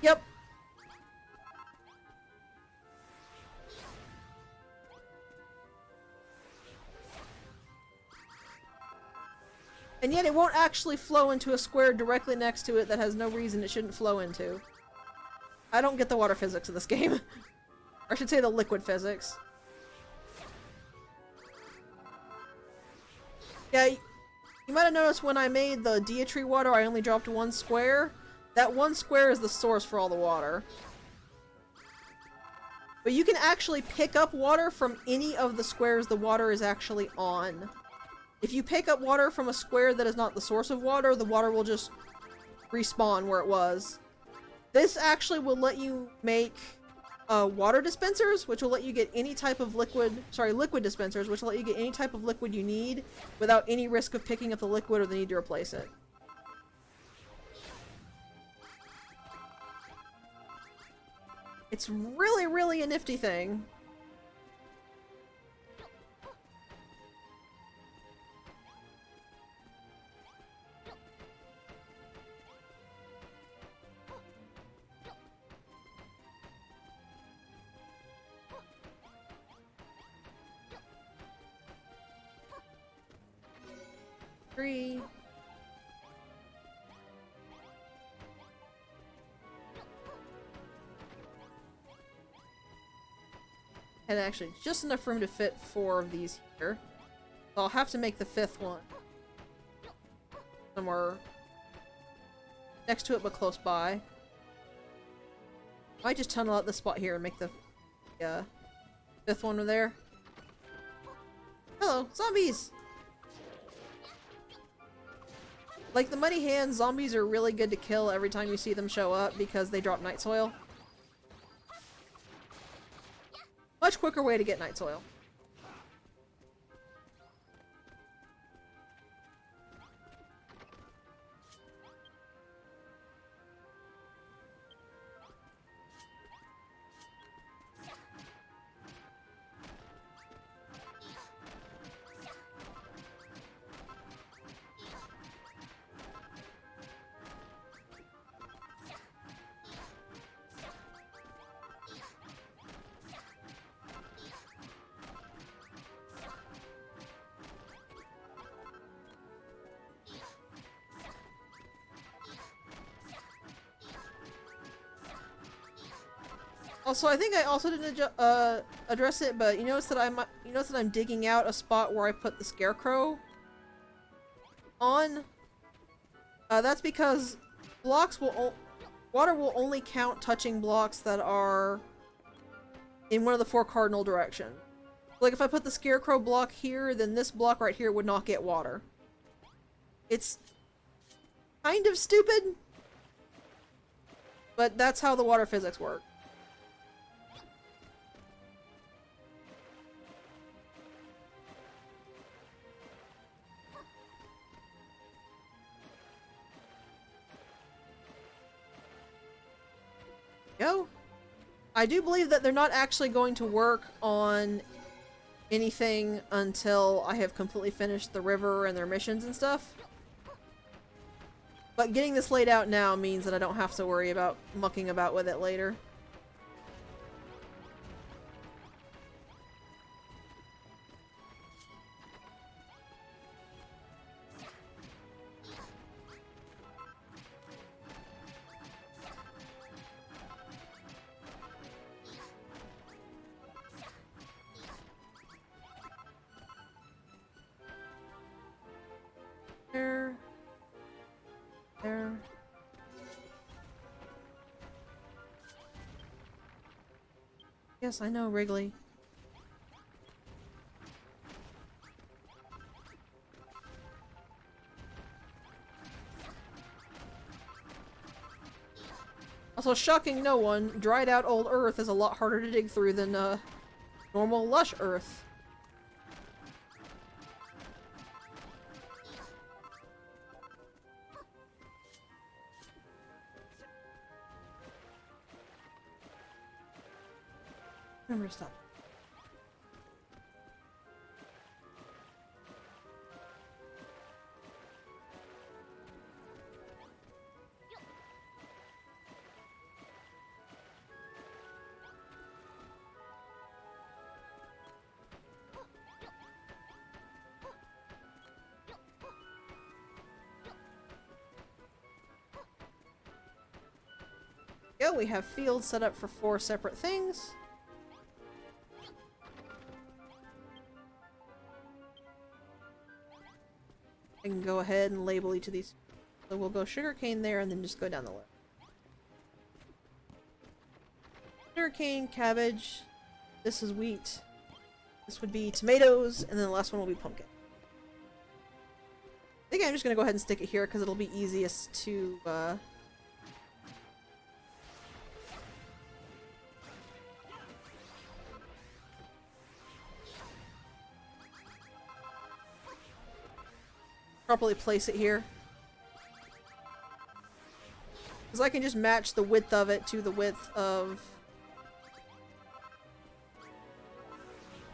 Yep. And yet it won't actually flow into a square directly next to it that has no reason it shouldn't flow into. I don't get the water physics of this game. Or I should say the liquid physics. Yeah, you might have noticed when I made the Dia Tree water, I only dropped one square. That one square is the source for all the water. But you can actually pick up water from any of the squares the water is actually on. If you pick up water from a square that is not the source of water, the water will just respawn where it was. This actually will let you make water dispensers, which will let you get any type of liquid dispensers, which will let you get any type of liquid you need without any risk of picking up the liquid or the need to replace it. It's really, really a nifty thing. Three. And actually just enough room to fit 4 of these here. So I'll have to make the 5th one somewhere next to it but close by. I might just tunnel out this spot here and make the 5th one over there. Hello, zombies! Like the Muddy Hands, zombies are really good to kill every time you see them show up because they drop night soil. Much quicker way to get night soil. Also, I think I also didn't address it, but you notice that I'm digging out a spot where I put the scarecrow on. That's because water will only count touching blocks that are in one of the 4 cardinal directions. Like if I put the scarecrow block here, then this block right here would not get water. It's kind of stupid, but that's how the water physics work. Go. I do believe that they're not actually going to work on anything until I have completely finished the river and their missions and stuff. But getting this laid out now means that I don't have to worry about mucking about with it later. There. There. Yes, I know, Wrigley. Also, shocking no one, dried out old earth is a lot harder to dig through than normal lush earth. Remember to stop. Go, we have fields set up for 4 separate things. I can go ahead and label each of these. So we'll go sugarcane there and then just go down the list. Sugarcane, cabbage, this is wheat, this would be tomatoes, and then the last one will be pumpkin. I think I'm just gonna go ahead and stick it here because it'll be easiest to, properly place it here. Because I can just match the width of it to the width of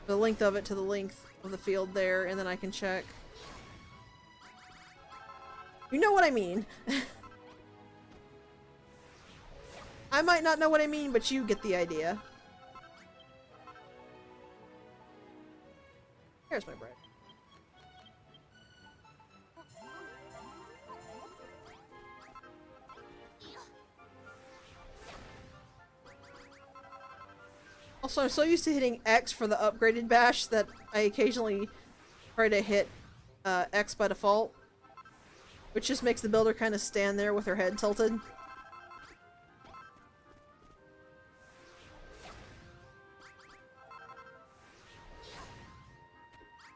the length of it to the length of the field there, and then I can check. You know what I mean. I might not know what I mean, but you get the idea. Here's my bread. Also, I'm so used to hitting X for the upgraded bash that I occasionally try to hit X by default, which just makes the builder kind of stand there with her head tilted.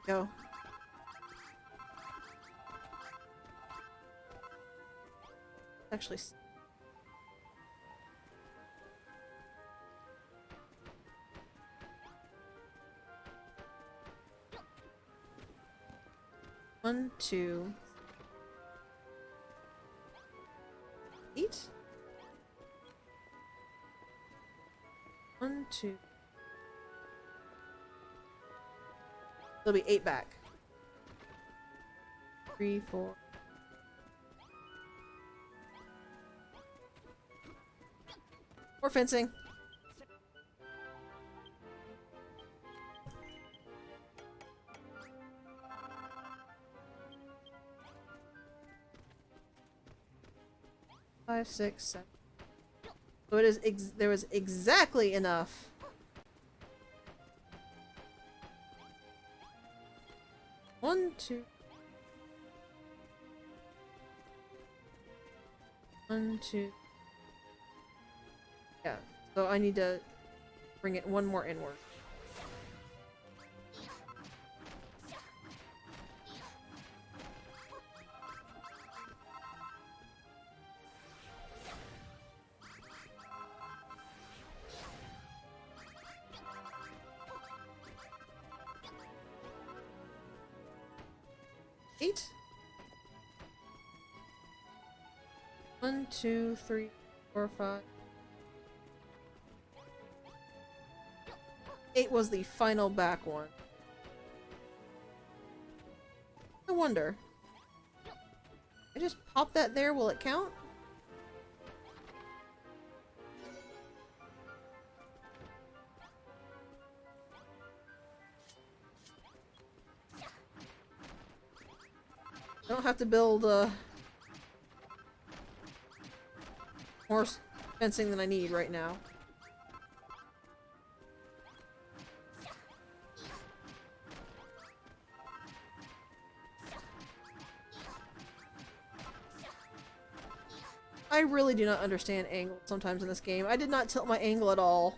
Go. Actually... 1, 2, 8. 1, 2. There'll be 8 back. 3, 4. More fencing. Five, 6, 7. So it is. There was exactly enough. One, 2. 1, 2. Yeah. So I need to bring it one more inward. Eight. 1, 2, 3, 4, 5. 8 was the final back one. I wonder. I just pop that there, will it count? I don't have to build more fencing than I need right now. I really do not understand angle sometimes in this game. I did not tilt my angle at all.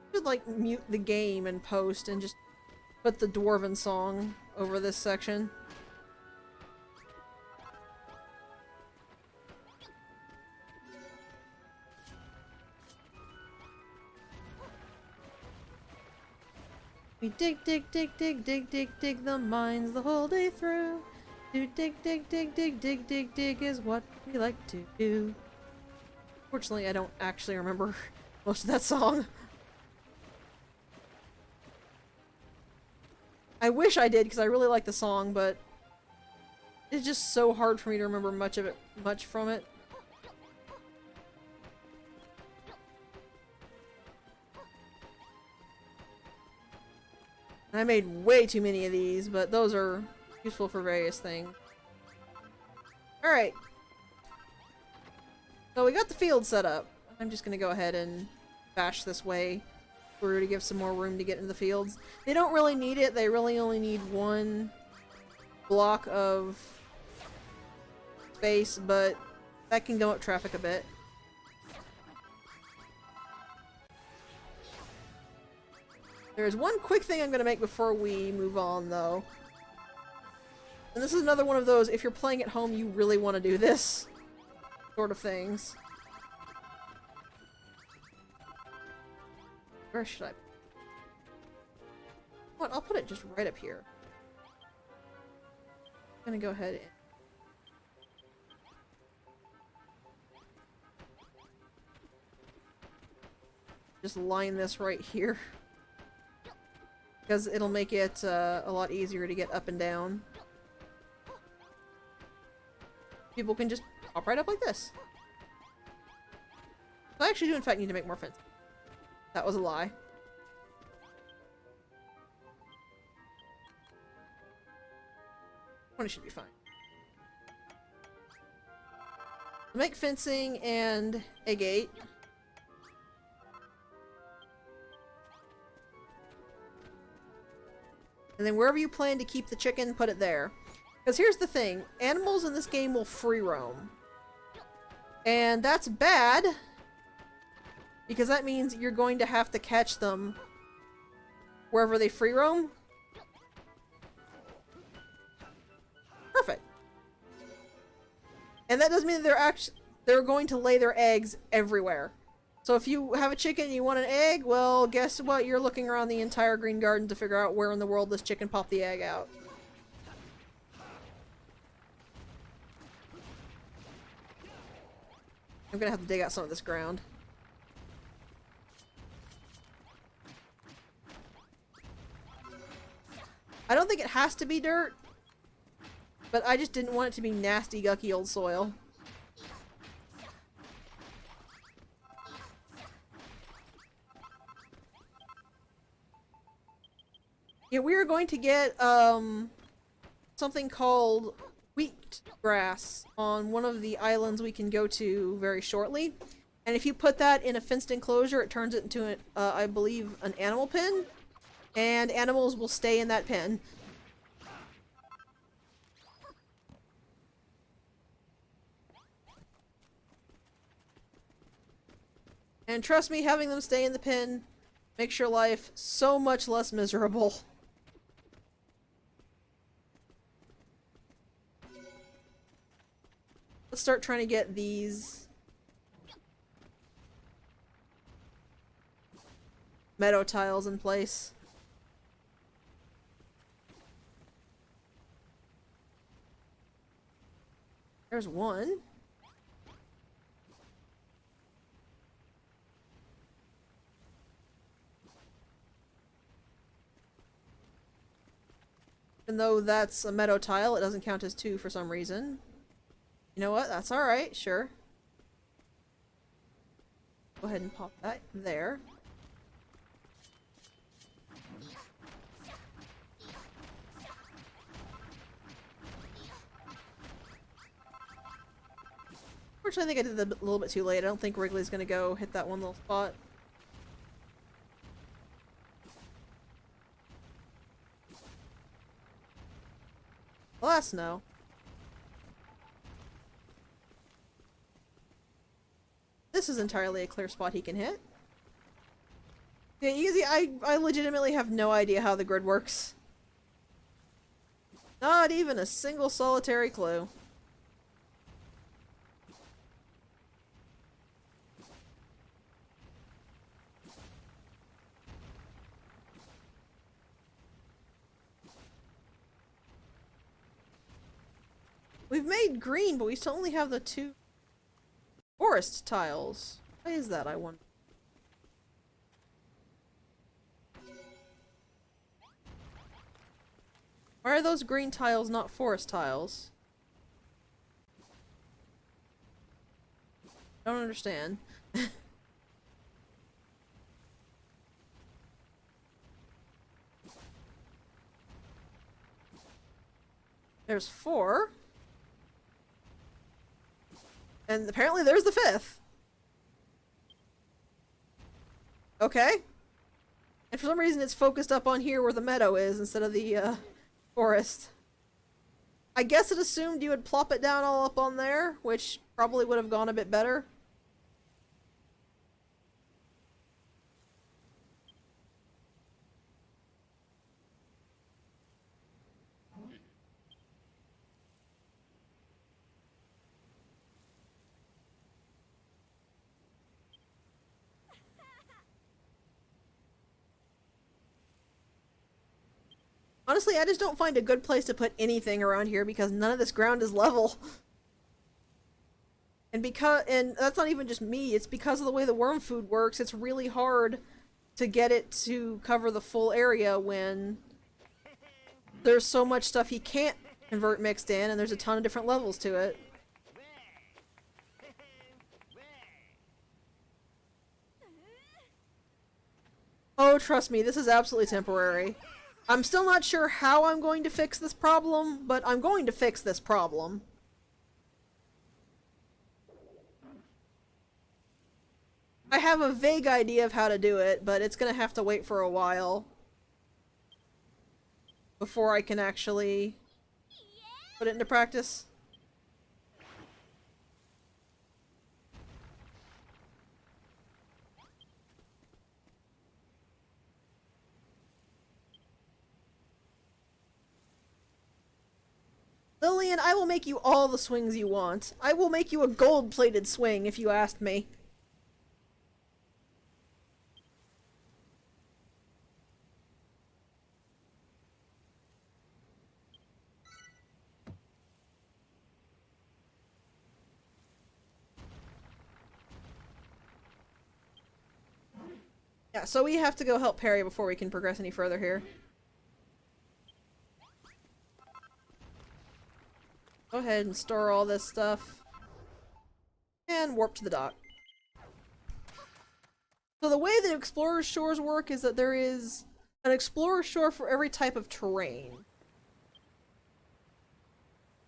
I should like mute the game and post and just put the dwarven song over this section. We dig, dig, dig, dig, dig, dig, dig the mines the whole day through. Do dig, dig, dig, dig, dig, dig, dig is what we like to do. Fortunately, I don't actually remember most of that song. I wish I did, because I really like the song, but it's just so hard for me to remember much from it. I made way too many of these, but those are useful for various things. Alright. So we got the field set up. I'm just gonna go ahead and bash this way through to give some more room to get into the fields. They don't really need it. They really only need one block of space, but that can gum up traffic a bit. There's one quick thing I'm gonna make before we move on, though. And this is another one of those, if you're playing at home, you really want to do this sort of things. Where should I? What? I'll put it just right up here. I'm gonna go ahead and just line this right here. Because it'll make it a lot easier to get up and down. People can just pop right up like this. I actually do in fact need to make more fences. That was a lie. 20 should be fine. Make fencing and a gate. And then wherever you plan to keep the chicken, put it there. Because here's the thing, animals in this game will free roam. And that's bad, because that means you're going to have to catch them wherever they free roam. Perfect. And that doesn't mean they're going to lay their eggs everywhere. So if you have a chicken and you want an egg, well, guess what? You're looking around the entire green garden to figure out where in the world this chicken popped the egg out. I'm gonna have to dig out some of this ground. I don't think it has to be dirt, but I just didn't want it to be nasty, gucky old soil. Yeah, we are going to get something called wheat grass on one of the islands we can go to very shortly. And if you put that in a fenced enclosure, it turns it into, I believe, an animal pen. And animals will stay in that pen. And trust me, having them stay in the pen makes your life so much less miserable. Let's start trying to get these meadow tiles in place. There's one. Even though that's a meadow tile, it doesn't count as two for some reason. You know what? That's alright, sure. Go ahead and pop that there. Unfortunately, I think I did that a little bit too late. I don't think Wrigley's gonna go hit that one little spot. Alas, no. This is entirely a clear spot he can hit. Yeah, easy. I legitimately have no idea how the grid works. Not even a single solitary clue. We've made green, but we still only have the two forest tiles. Why is that, I wonder? Why are those green tiles not forest tiles? I don't understand. There's 4. And apparently there's the 5th. Okay. And for some reason it's focused up on here where the meadow is instead of the forest. I guess it assumed you would plop it down all up on there, which probably would have gone a bit better. Honestly, I just don't find a good place to put anything around here because none of this ground is level. And that's not even just me, it's because of the way the worm food works, it's really hard to get it to cover the full area when there's so much stuff he can't convert mixed in and there's a ton of different levels to it. Oh, trust me, this is absolutely temporary. I'm still not sure how I'm going to fix this problem, but I'm going to fix this problem. I have a vague idea of how to do it, but it's gonna have to wait for a while before I can actually put it into practice. Lillian, I will make you all the swings you want. I will make you a gold-plated swing if you asked me. Yeah, so we have to go help Perry before we can progress any further here. Go ahead and store all this stuff. And warp to the dock. So the way that Explorer's Shores work is that there is an Explorer's Shore for every type of terrain.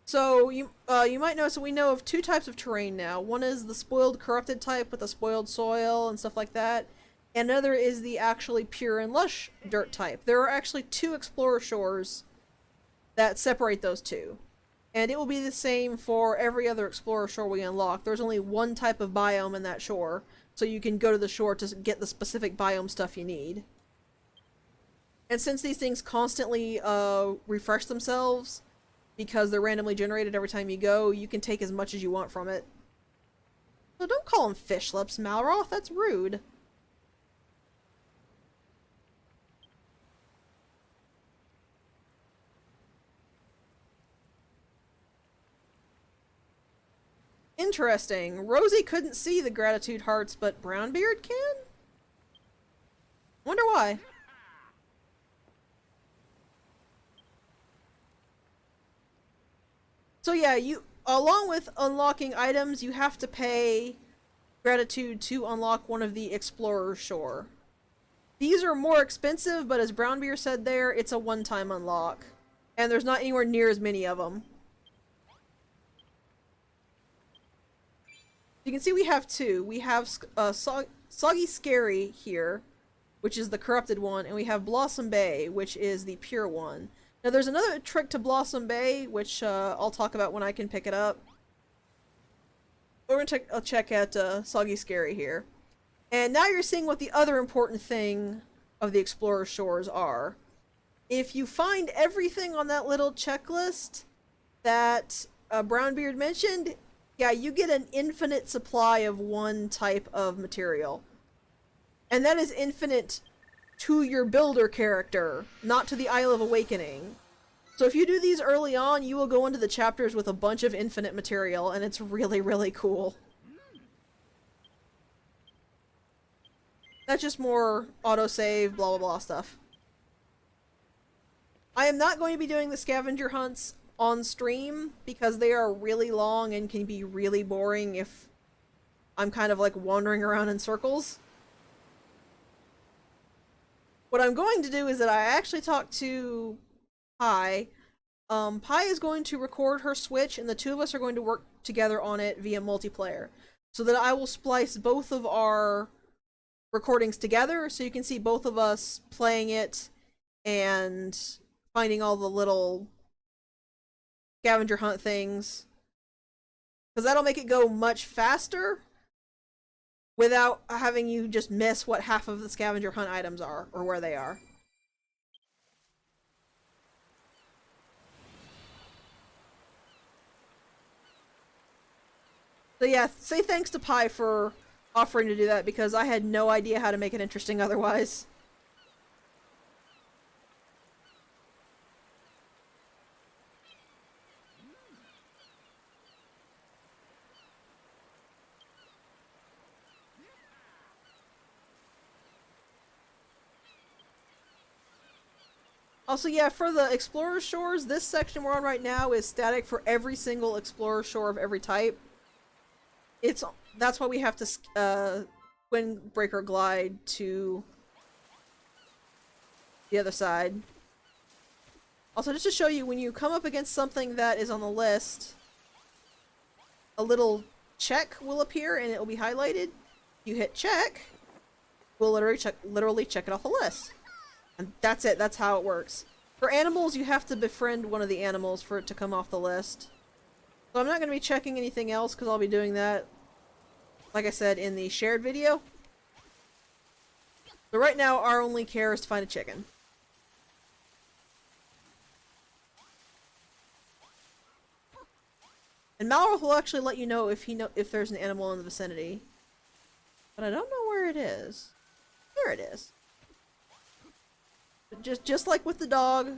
So you might notice that we know of 2 types of terrain now. One is the spoiled corrupted type with the spoiled soil and stuff like that. And another is the actually pure and lush dirt type. There are actually 2 Explorer Shores that separate those 2. And it will be the same for every other Explorer Shore we unlock. There's only one type of biome in that shore, so you can go to the shore to get the specific biome stuff you need. And since these things constantly refresh themselves, because they're randomly generated every time you go, you can take as much as you want from it. So don't call them fish lips, Malroth, that's rude. Interesting. Rosie couldn't see the gratitude hearts, but Brownbeard can? Wonder why. So yeah, along with unlocking items, you have to pay gratitude to unlock one of the Explorer's Shore. These are more expensive, but as Brownbeard said there, it's a one-time unlock. And there's not anywhere near as many of them. You can see we have 2. We have Soggy Scary here, which is the corrupted one, and we have Blossom Bay, which is the pure one. Now there's another trick to Blossom Bay, which I'll talk about when I can pick it up. We're going to check out Soggy Scary here. And now you're seeing what the other important thing of the Explorer's Shores are. If you find everything on that little checklist that Brownbeard mentioned, yeah, you get an infinite supply of one type of material. And that is infinite to your builder character, not to the Isle of Awakening. So if you do these early on, you will go into the chapters with a bunch of infinite material, and it's really, really cool. That's just more autosave, blah blah blah stuff. I am not going to be doing the scavenger hunts on stream because they are really long and can be really boring if I'm kind of like wandering around in circles. What I'm going to do is that I actually talked to Hi Pi is going to record her Switch, and the two of us are going to work together on it via multiplayer. So that I will splice both of our recordings together, so you can see both of us playing it and finding all the little scavenger hunt things. Because that'll make it go much faster without having you just miss what half of the scavenger hunt items are, or where they are. So yeah, say thanks to Pi for offering to do that, because I had no idea how to make it interesting otherwise. Also, yeah, for the Explorer Shores, this section we're on right now is static for every single Explorer Shore of every type. That's why we have to windbreaker glide to the other side. Also, just to show you, when you come up against something that is on the list, a little check will appear and it will be highlighted. You hit check, we'll literally check it off the list. And that's it, that's how it works. For animals, you have to befriend one of the animals for it to come off the list. So I'm not going to be checking anything else, because I'll be doing that, like I said, in the shared video. So right now, our only care is to find a chicken. And Malroth will actually let you know if there's an animal in the vicinity. But I don't know where it is. There it is. Just like with the dog,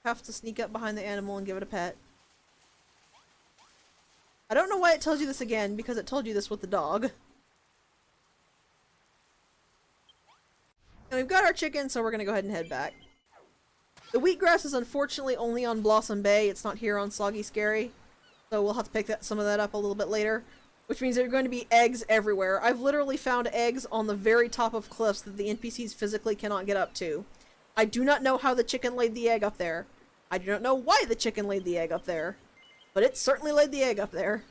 have to sneak up behind the animal and give it a pet. I don't know why it tells you this again, because it told you this with the dog. And we've got our chicken, so we're gonna go ahead and head back. The wheatgrass is unfortunately only on Blossom Bay, it's not here on Soggy Scary. So we'll have to pick some of that up a little bit later. Which means there are going to be eggs everywhere. I've literally found eggs on the very top of cliffs that the NPCs physically cannot get up to. I do not know how the chicken laid the egg up there. I do not know why the chicken laid the egg up there. But it certainly laid the egg up there.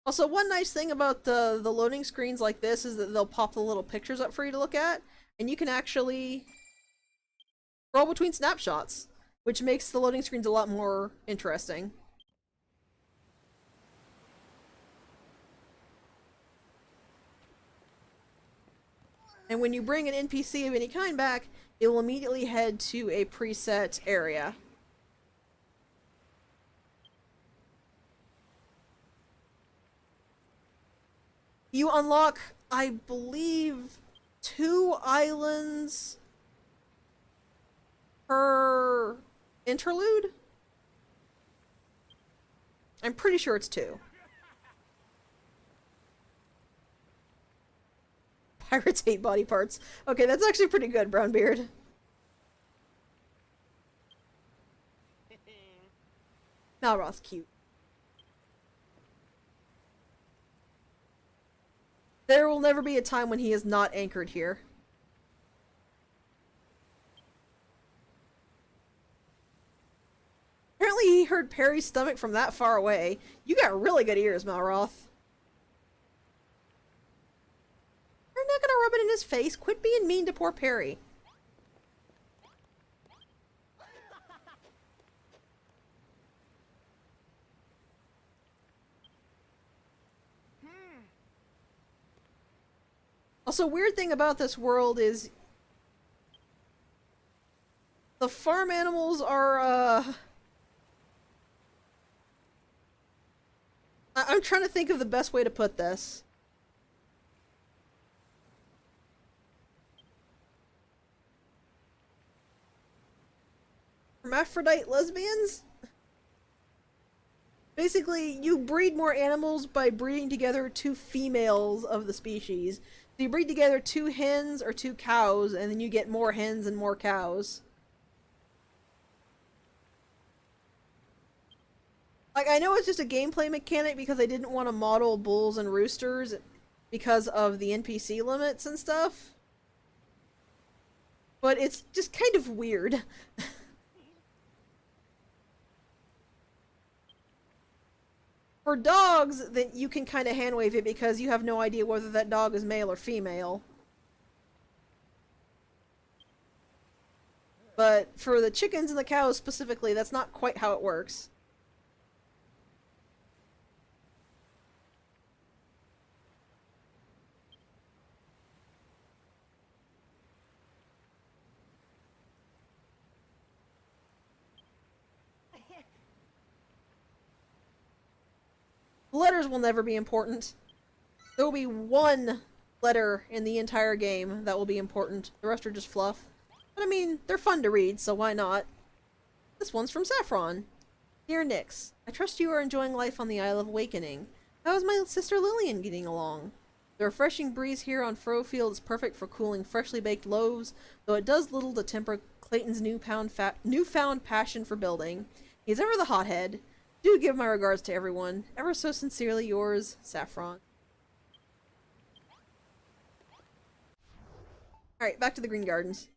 Also, one nice thing about the loading screens like this is that they'll pop the little pictures up for you to look at, and you can actually scroll between snapshots, which makes the loading screens a lot more interesting. And when you bring an NPC of any kind back, it will immediately head to a preset area. You unlock, I believe, 2 islands per interlude? I'm pretty sure it's 2. Pirates hate body parts. Okay, that's actually pretty good, Brownbeard. Malroth's cute. There will never be a time when he is not anchored here. Apparently he heard Perry's stomach from that far away. You got really good ears, Malroth. You're not gonna rub it in his face. Quit being mean to poor Perry. Also, weird thing about this world is the farm animals are, I'm trying to think of the best way to put this. Hermaphrodite lesbians? Basically, you breed more animals by breeding together 2 females of the species. So you breed together 2 hens or 2 cows, and then you get more hens and more cows. Like, I know it's just a gameplay mechanic because I didn't want to model bulls and roosters because of the NPC limits and stuff. But it's just kind of weird. For dogs, then you can kind of hand wave it because you have no idea whether that dog is male or female. But for the chickens and the cows specifically, that's not quite how it works. Letters will never be important. There will be one letter in the entire game that will be important. The rest are just fluff. But I mean, they're fun to read, so why not? This one's from Saffron. Dear Nyx, I trust you are enjoying life on the Isle of Awakening. How is my sister Lillian getting along? The refreshing breeze here on Furrowfield is perfect for cooling freshly baked loaves, though it does little to temper Clayton's newfound passion for building. He's ever the hothead. Do give my regards to everyone. Ever so sincerely yours, Saffron. Alright, back to the Green Gardens.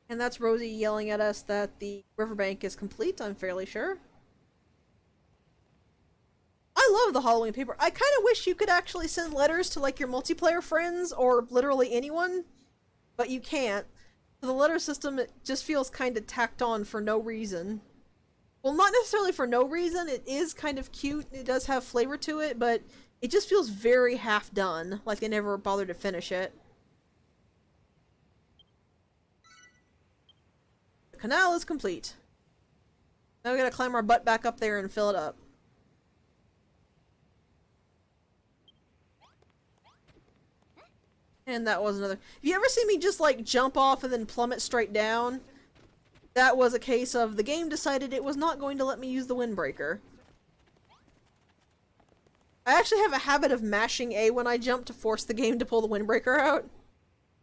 And that's Rosie yelling at us that the riverbank is complete, I'm fairly sure. I love the Halloween paper. I kind of wish you could actually send letters to, like, your multiplayer friends or literally anyone, but you can't. So the letter system, it just feels kind of tacked on for no reason. Well, not necessarily for no reason. It is kind of cute. It does have flavor to it, but it just feels very half done, like they never bothered to finish it. The canal is complete. Now we gotta climb our butt back up there and fill it up. And that was another. Have you ever seen me just like jump off and then plummet straight down? That was a case of the game decided it was not going to let me use the windbreaker. I actually have a habit of mashing A when I jump to force the game to pull the windbreaker out.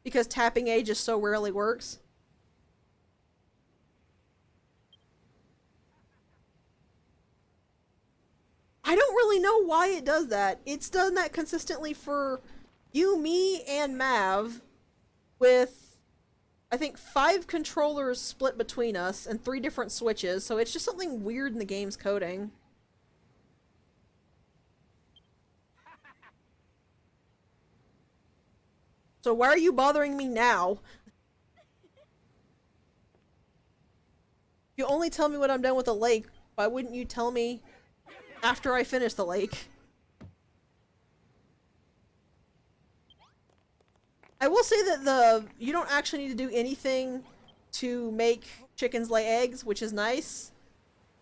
Because tapping A just so rarely works. I don't really know why it does that. It's done that consistently for you, me, and Mav with, I think, 5 controllers split between us and 3 different switches, so it's just something weird in the game's coding. So why are you bothering me now? You only tell me when I'm done with the lake. Why wouldn't you tell me after I finish the lake? I will say that you don't actually need to do anything to make chickens lay eggs, which is nice.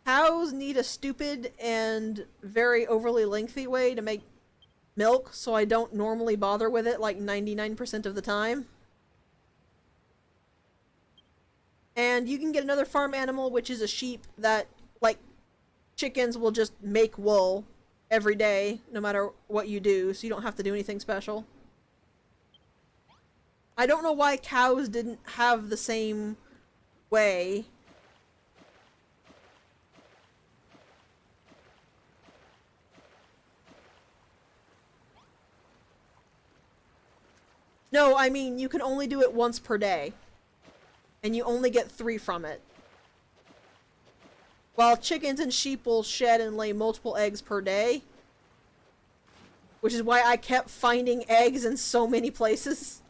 Cows need a stupid and very overly lengthy way to make milk, so I don't normally bother with it like 99% of the time. And you can get another farm animal, which is a sheep that, like chickens, will just make wool every day, no matter what you do, so you don't have to do anything special. I don't know why cows didn't have the same way. No, I mean, you can only do it once per day. And you only get 3 from it. While chickens and sheep will shed and lay multiple eggs per day. Which is why I kept finding eggs in so many places.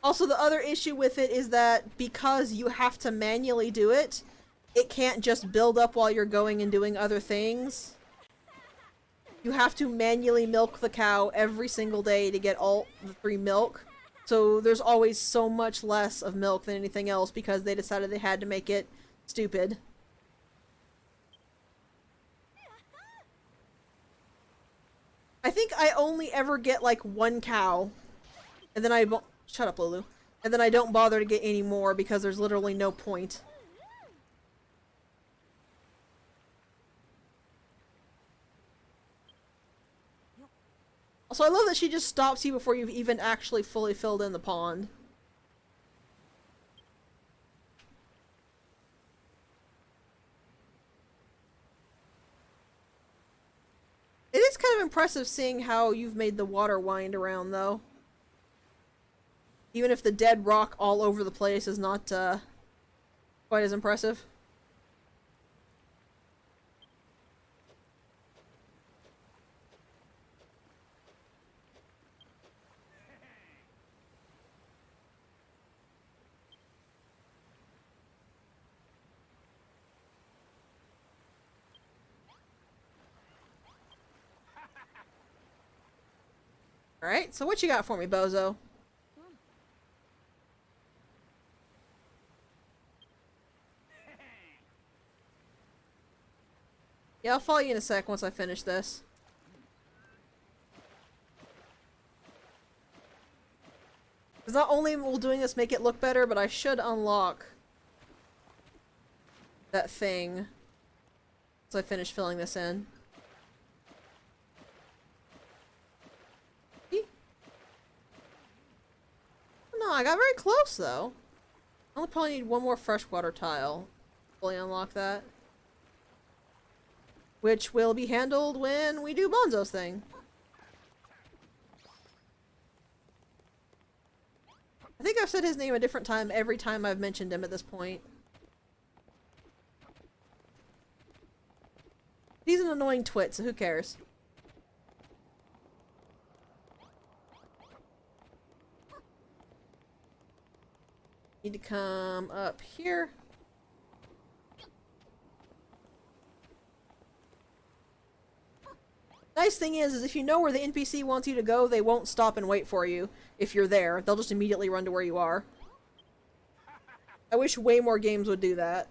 Also, the other issue with it is that because you have to manually do it, it can't just build up while you're going and doing other things. You have to manually milk the cow every single day to get all the 3 milk. So there's always so much less of milk than anything else because they decided they had to make it stupid. I think I only ever get like 1 cow And then I won't- shut up, Lulu. And then I don't bother to get any more because there's literally no point. Also, I love that she just stops you before you've even actually fully filled in the pond. It is kind of impressive seeing how you've made the water wind around, though. Even if the dead rock all over the place is not, quite as impressive. Alright, so what you got for me, bozo? Yeah, I'll follow you in a sec once I finish this. Because not only will doing this make it look better, but I should unlock that thing once I finish filling this in. No, I got very close, though. I'll probably need one more freshwater tile to fully unlock that. Which will be handled when we do Bonzo's thing. I think I've said his name a different time every time I've mentioned him at this point. He's an annoying twit, so who cares? Need to come up here. Nice thing is if you know where the NPC wants you to go, they won't stop and wait for you if you're there. They'll just immediately run to where you are. I wish way more games would do that.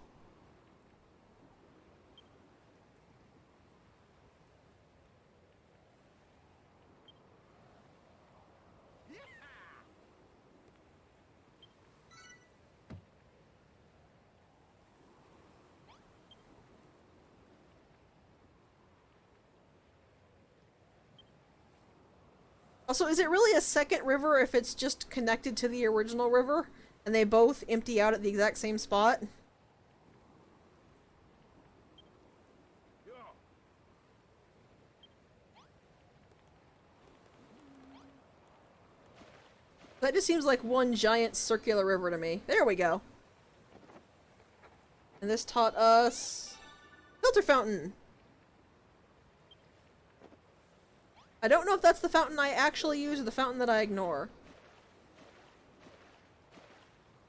Also, is it really a second river if it's just connected to the original river and they both empty out at the exact same spot? That just seems like one giant circular river to me. There we go. And this taught us filter fountain. I don't know if that's the fountain I actually use or the fountain that I ignore.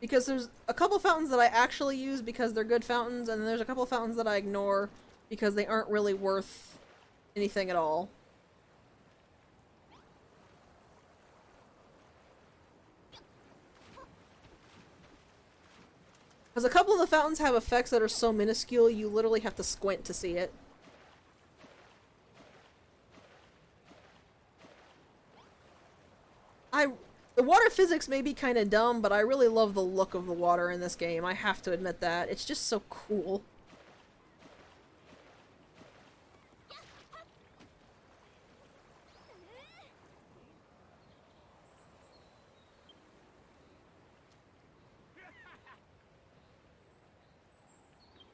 Because there's a couple fountains that I actually use because they're good fountains, and then there's a couple fountains that I ignore because they aren't really worth anything at all. Because a couple of the fountains have effects that are so minuscule you literally have to squint to see it. The water physics may be kind of dumb, but I really love the look of the water in this game. I have to admit that. It's just so cool.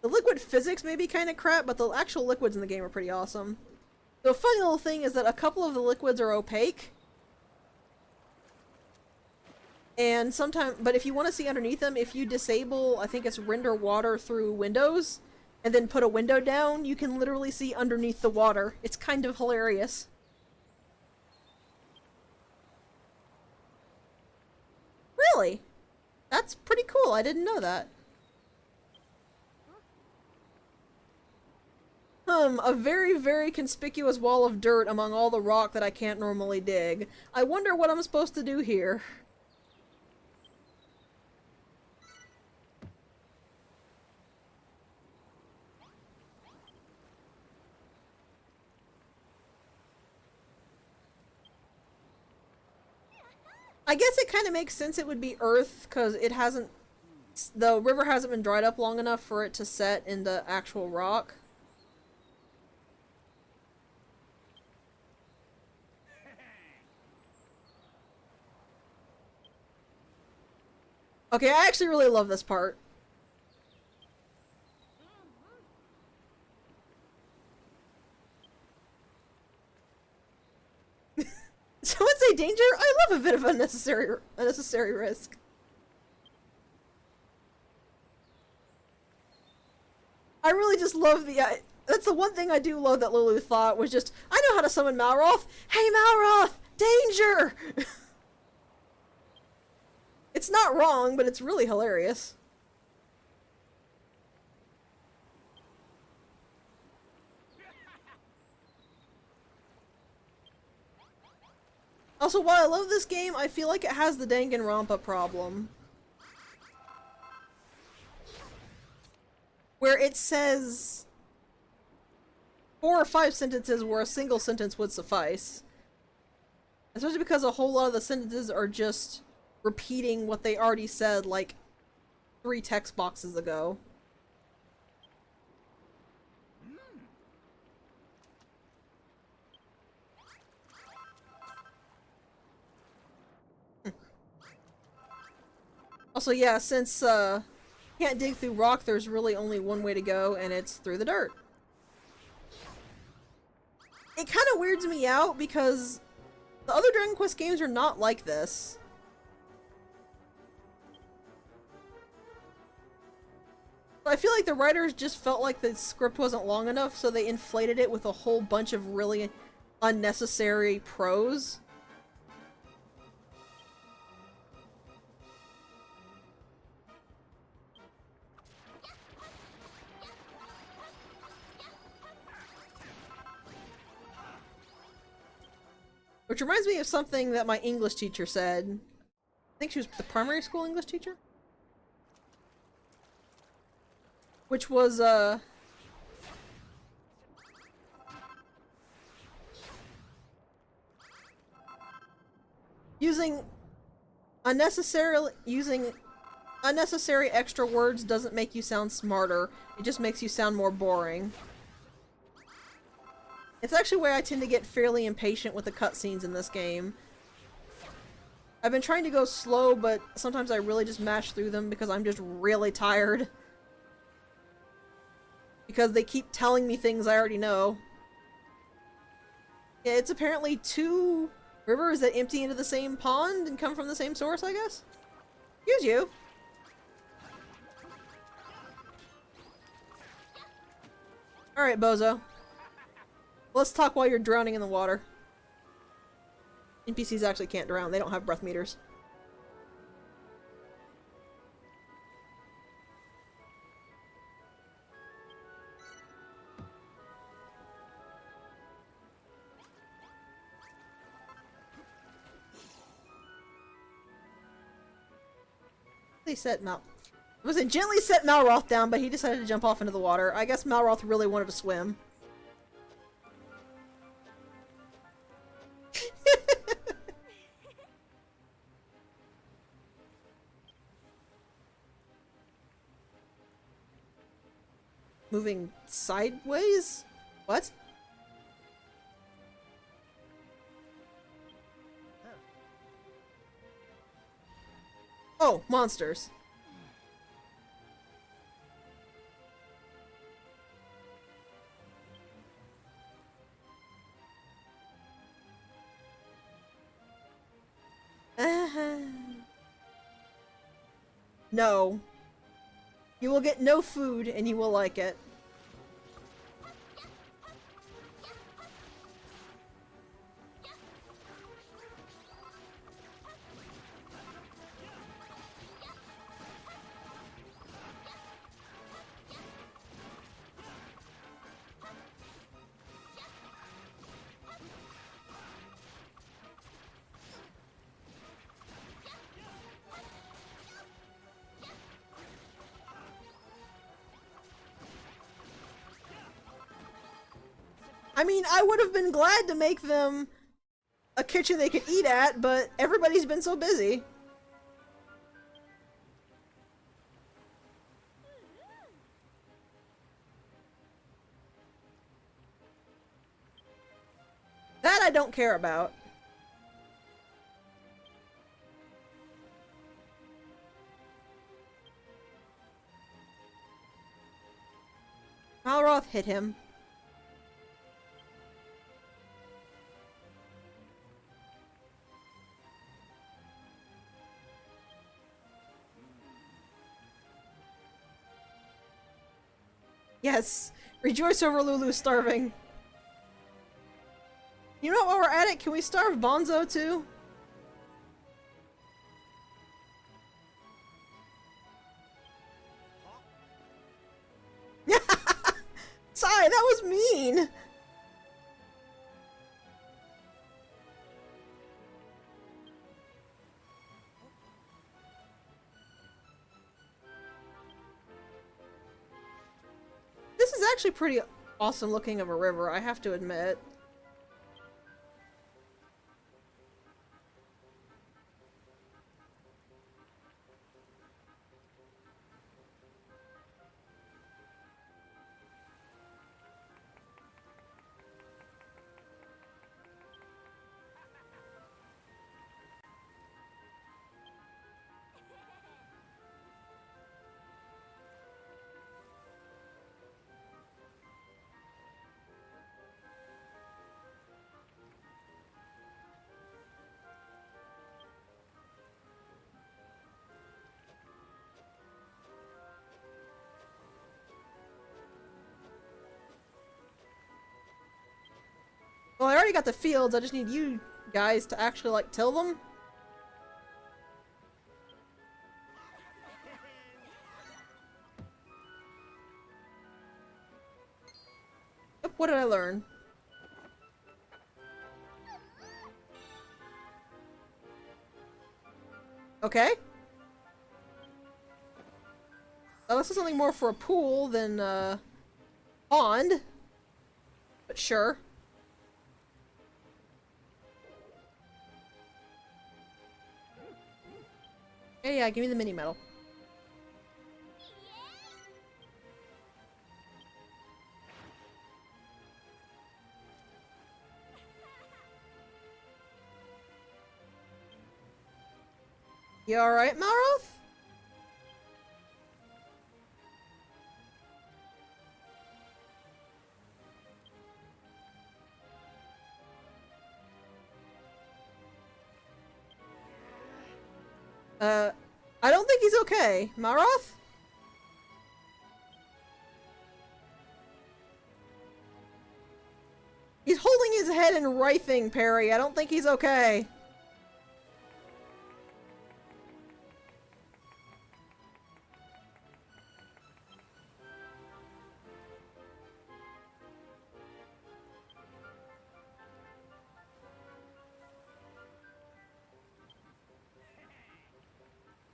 The liquid physics may be kind of crap, but the actual liquids in the game are pretty awesome. The funny little thing is that a couple of the liquids are opaque. And sometimes, but if you want to see underneath them, if you disable, I think it's render water through windows, and then put a window down, you can literally see underneath the water. It's kind of hilarious. Really? That's pretty cool. I didn't know that. A very, very conspicuous wall of dirt among all the rock that I can't normally dig. I wonder what I'm supposed to do here. I guess it kind of makes sense it would be Earth, because it hasn't... The river hasn't been dried up long enough for it to set into actual rock. Okay, I actually really love this part. Someone say danger? I love a bit of unnecessary risk. I really just love the... that's the one thing I do love that Lulu thought was just, I know how to summon Malroth! Hey Malroth! Danger! It's not wrong, but it's really hilarious. Also, while I love this game, I feel like it has the Danganronpa problem. Where it says 4 or 5 sentences where a single sentence would suffice. Especially because a whole lot of the sentences are just repeating what they already said like 3 text boxes ago. Also, yeah, since can't dig through rock, there's really only one way to go, and it's through the dirt. It kind of weirds me out because the other Dragon Quest games are not like this. I feel like the writers just felt like the script wasn't long enough, so they inflated it with a whole bunch of really unnecessary prose. Which reminds me of something that my English teacher said. I think she was the primary school English teacher? Which was, using unnecessary extra words doesn't make you sound smarter. It just makes you sound more boring. It's actually why I tend to get fairly impatient with the cutscenes in this game. I've been trying to go slow, but sometimes I really just mash through them because I'm just really tired. Because they keep telling me things I already know. Yeah, it's apparently 2 rivers that empty into the same pond and come from the same source, I guess? Excuse you. Alright, bozo. Let's talk while you're drowning in the water. NPCs actually can't drown. They don't have breath meters. They set gently set Malroth down, but he decided to jump off into the water. I guess Malroth really wanted to swim. Moving sideways? What? Oh, monsters. No. You will get no food, and you will like it. I mean, I would have been glad to make them a kitchen they could eat at, but everybody's been so busy. That I don't care about. Malroth hit him. Yes! Rejoice over Lulu starving. You know what, while we're at it, can we starve Bonzo too? Sigh, that was mean! This is actually pretty awesome looking of a river, I have to admit. Well, I already got the fields, I just need you guys to actually, like, till them. Oop, what did I learn? Okay. Well, this is something more for a pool than, pond. But sure. Yeah, give me the mini medal. You alright, Malroth? I don't think he's okay. Malroth? He's holding his head and writhing, Perry. I don't think he's okay.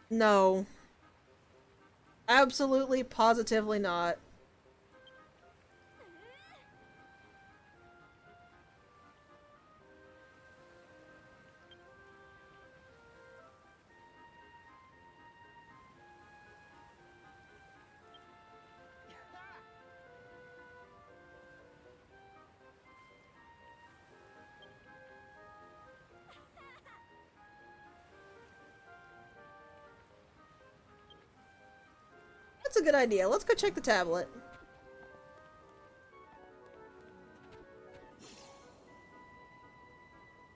No. Absolutely, positively not. That's a good idea. Let's go check the tablet.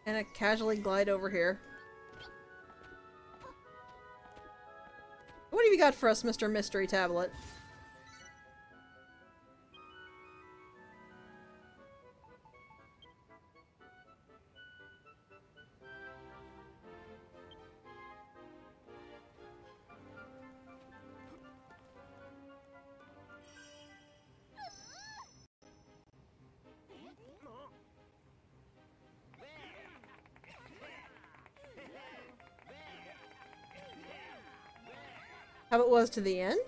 And I casually glide over here. What have you got for us, Mr. Mystery Tablet? How it was to the end?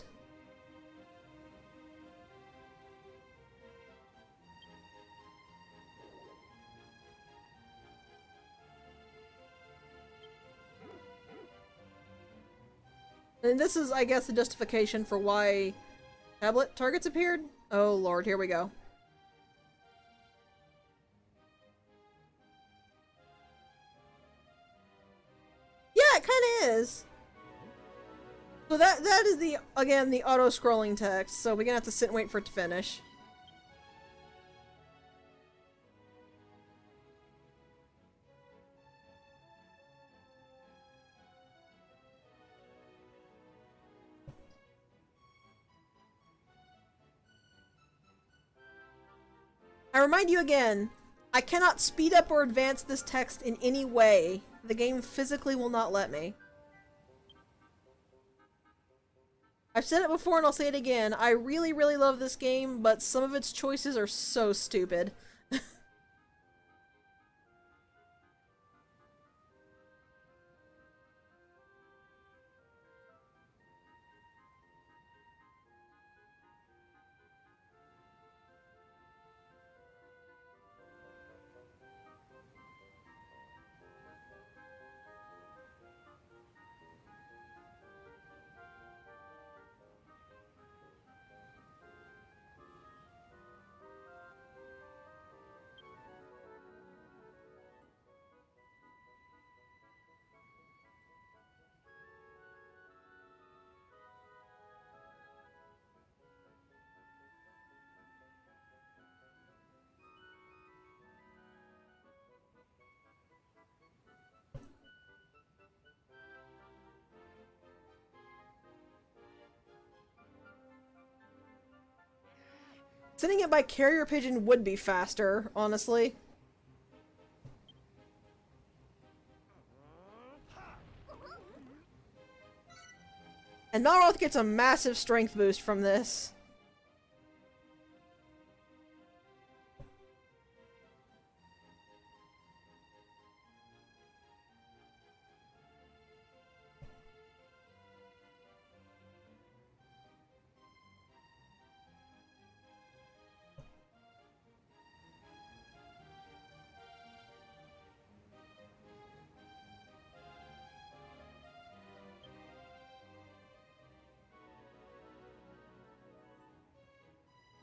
And this is, I guess, the justification for why tablet targets appeared. Oh lord, here we go. Yeah, it kind of is. So that is the, again, the auto-scrolling text, so we're gonna have to sit and wait for it to finish. I remind you again, I cannot speed up or advance this text in any way. The game physically will not let me. I've said it before and I'll say it again. I really, really love this game, but some of its choices are so stupid. Sending it by carrier pigeon would be faster, honestly. And Malroth gets a massive strength boost from this.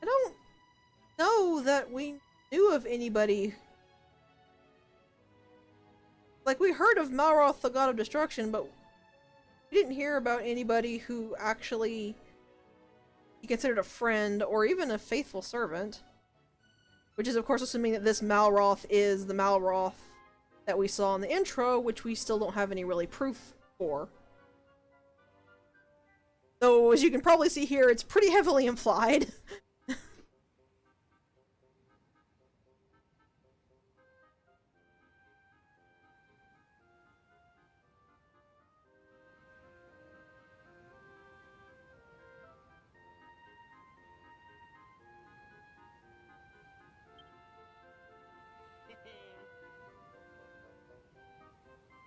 I don't know that we knew of anybody. Like, we heard of Malroth, the god of destruction, but we didn't hear about anybody who actually he considered a friend or even a faithful servant. Which is, of course, assuming that this Malroth is the Malroth that we saw in the intro, which we still don't have any really proof for. Though, as you can probably see here, it's pretty heavily implied.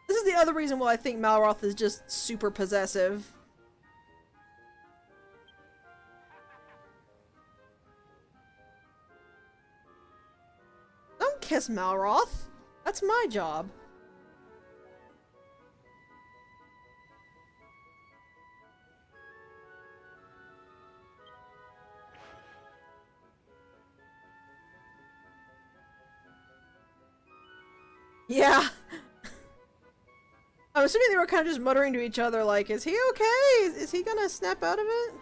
This is the other reason why I think Malroth is just super possessive. Don't kiss Malroth. That's my job. Yeah. I'm assuming they were kind of just muttering to each other like, is he okay? Is he gonna snap out of it?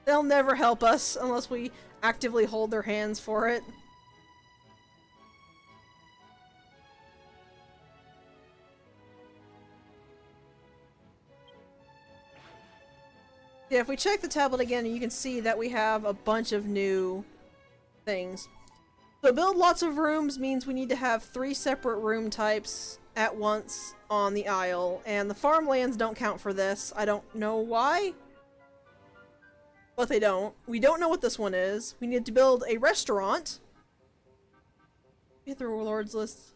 They'll never help us unless we actively hold their hands for it. Yeah, if we check the tablet again, you can see that we have a bunch of new things. So build lots of rooms means we need to have 3 separate room types at once on the Isle, and the farmlands don't count for this. I don't know why, but they don't. We don't know what this one is. We need to build a restaurant. Get the rewards list.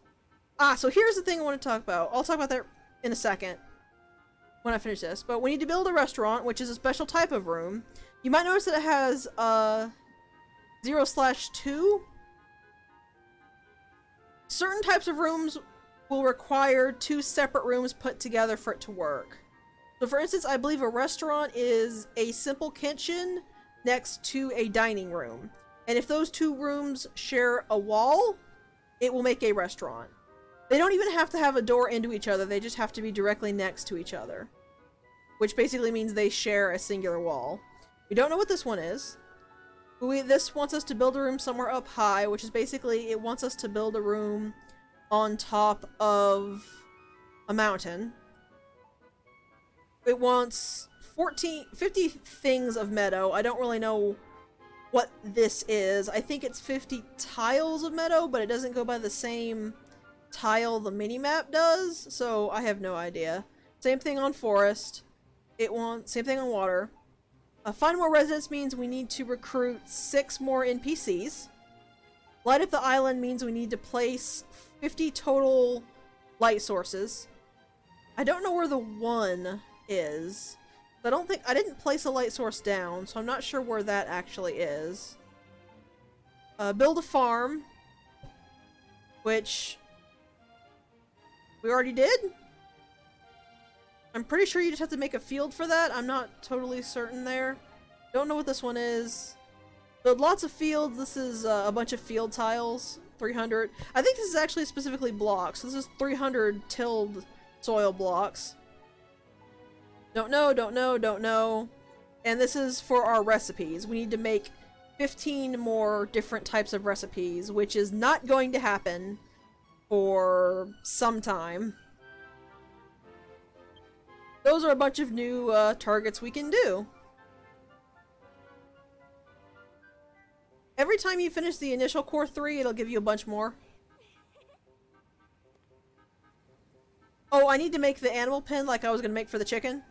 Ah, so here's the thing I want to talk about. I'll talk about that in a second when I finish this. But we need to build a restaurant, which is a special type of room. You might notice that it has 0/2. Certain types of rooms will require 2 separate rooms put together for it to work. So for instance, I believe a restaurant is a simple kitchen next to a dining room. And if those 2 rooms share a wall, it will make a restaurant. They don't even have to have a door into each other, they just have to be directly next to each other. Which basically means they share a singular wall. We don't know what this one is. This wants us to build a room somewhere up high, which is basically, it wants us to build a room on top of a mountain. It wants 50 things of meadow. I don't really know what this is. I think it's 50 tiles of meadow, but it doesn't go by the same tile the minimap does, so I have no idea. Same thing on forest. Same thing on water. Find more residents means we need to recruit 6 more NPCs. Light up the island means we need to place 50 total light sources. I don't know where the 1 is. I didn't place a light source down, so I'm not sure where that actually is. Build a farm, which we already did. I'm pretty sure you just have to make a field for that. I'm not totally certain there. Don't know what this one is. Build lots of fields. This is a bunch of field tiles. 300. I think this is actually specifically blocks. This is 300 tilled soil blocks. Don't know, don't know, don't know. And this is for our recipes. We need to make 15 more different types of recipes, which is not going to happen for some time. Those are a bunch of new targets we can do. Every time you finish the initial core 3, it'll give you a bunch more. Oh, I need to make the animal pen like I was gonna make for the chicken.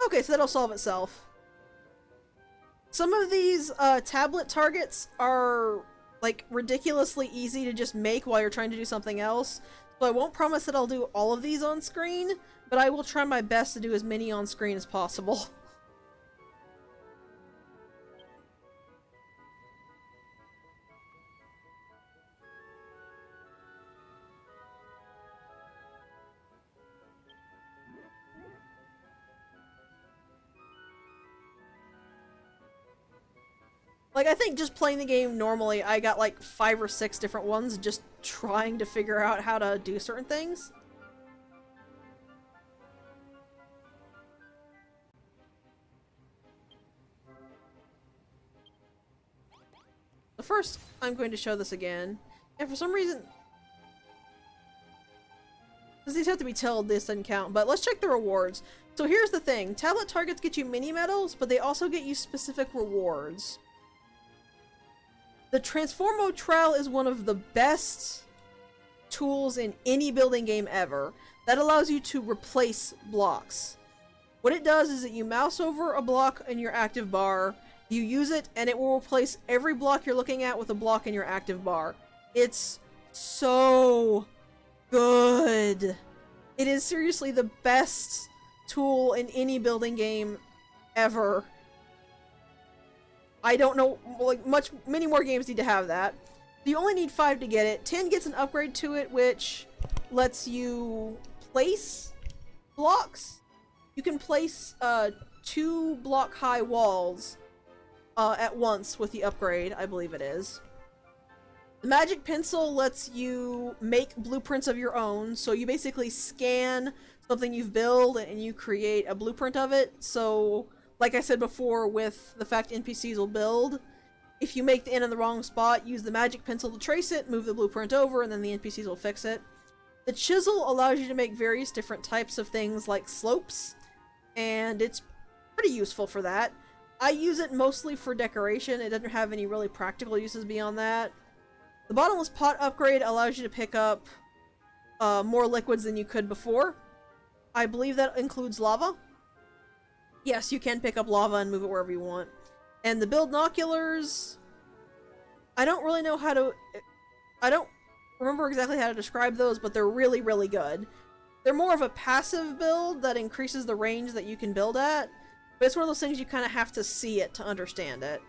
Okay, so that'll solve itself. Some of these tablet targets are like ridiculously easy to just make while you're trying to do something else. So I won't promise that I'll do all of these on screen, but I will try my best to do as many on screen as possible. Like, I think just playing the game normally, I got like 5 or 6 different ones just trying to figure out how to do certain things. But first, I'm going to show this again. And for some reason... because these have to be tilled, this doesn't count. But let's check the rewards. So here's the thing. Tablet targets get you mini medals, but they also get you specific rewards. The Transformo Trowel is one of the best tools in any building game ever. That allows you to replace blocks. What it does is that you mouse over a block in your active bar, you use it, and it will replace every block you're looking at with a block in your active bar. It's so good. It is seriously the best tool in any building game ever. I don't know, like, many more games need to have that. You only need 5 to get it. 10 gets an upgrade to it, which lets you place blocks. You can place 2 block high walls at once with the upgrade, I believe it is. The magic pencil lets you make blueprints of your own, so you basically scan something you've built and you create a blueprint of it. So like I said before, with the fact NPCs will build, if you make the N in the wrong spot, use the magic pencil to trace it, move the blueprint over, and then the NPCs will fix it. The chisel allows you to make various different types of things like slopes, and it's pretty useful for that. I use it mostly for decoration. It doesn't have any really practical uses beyond that. The bottomless pot upgrade allows you to pick up more liquids than you could before. I believe that includes lava. Yes, you can pick up lava and move it wherever you want. And the build binoculars, I don't really know how to... I don't remember exactly how to describe those, but they're really, really good. They're more of a passive build that increases the range that you can build at, but it's one of those things you kind of have to see it to understand it.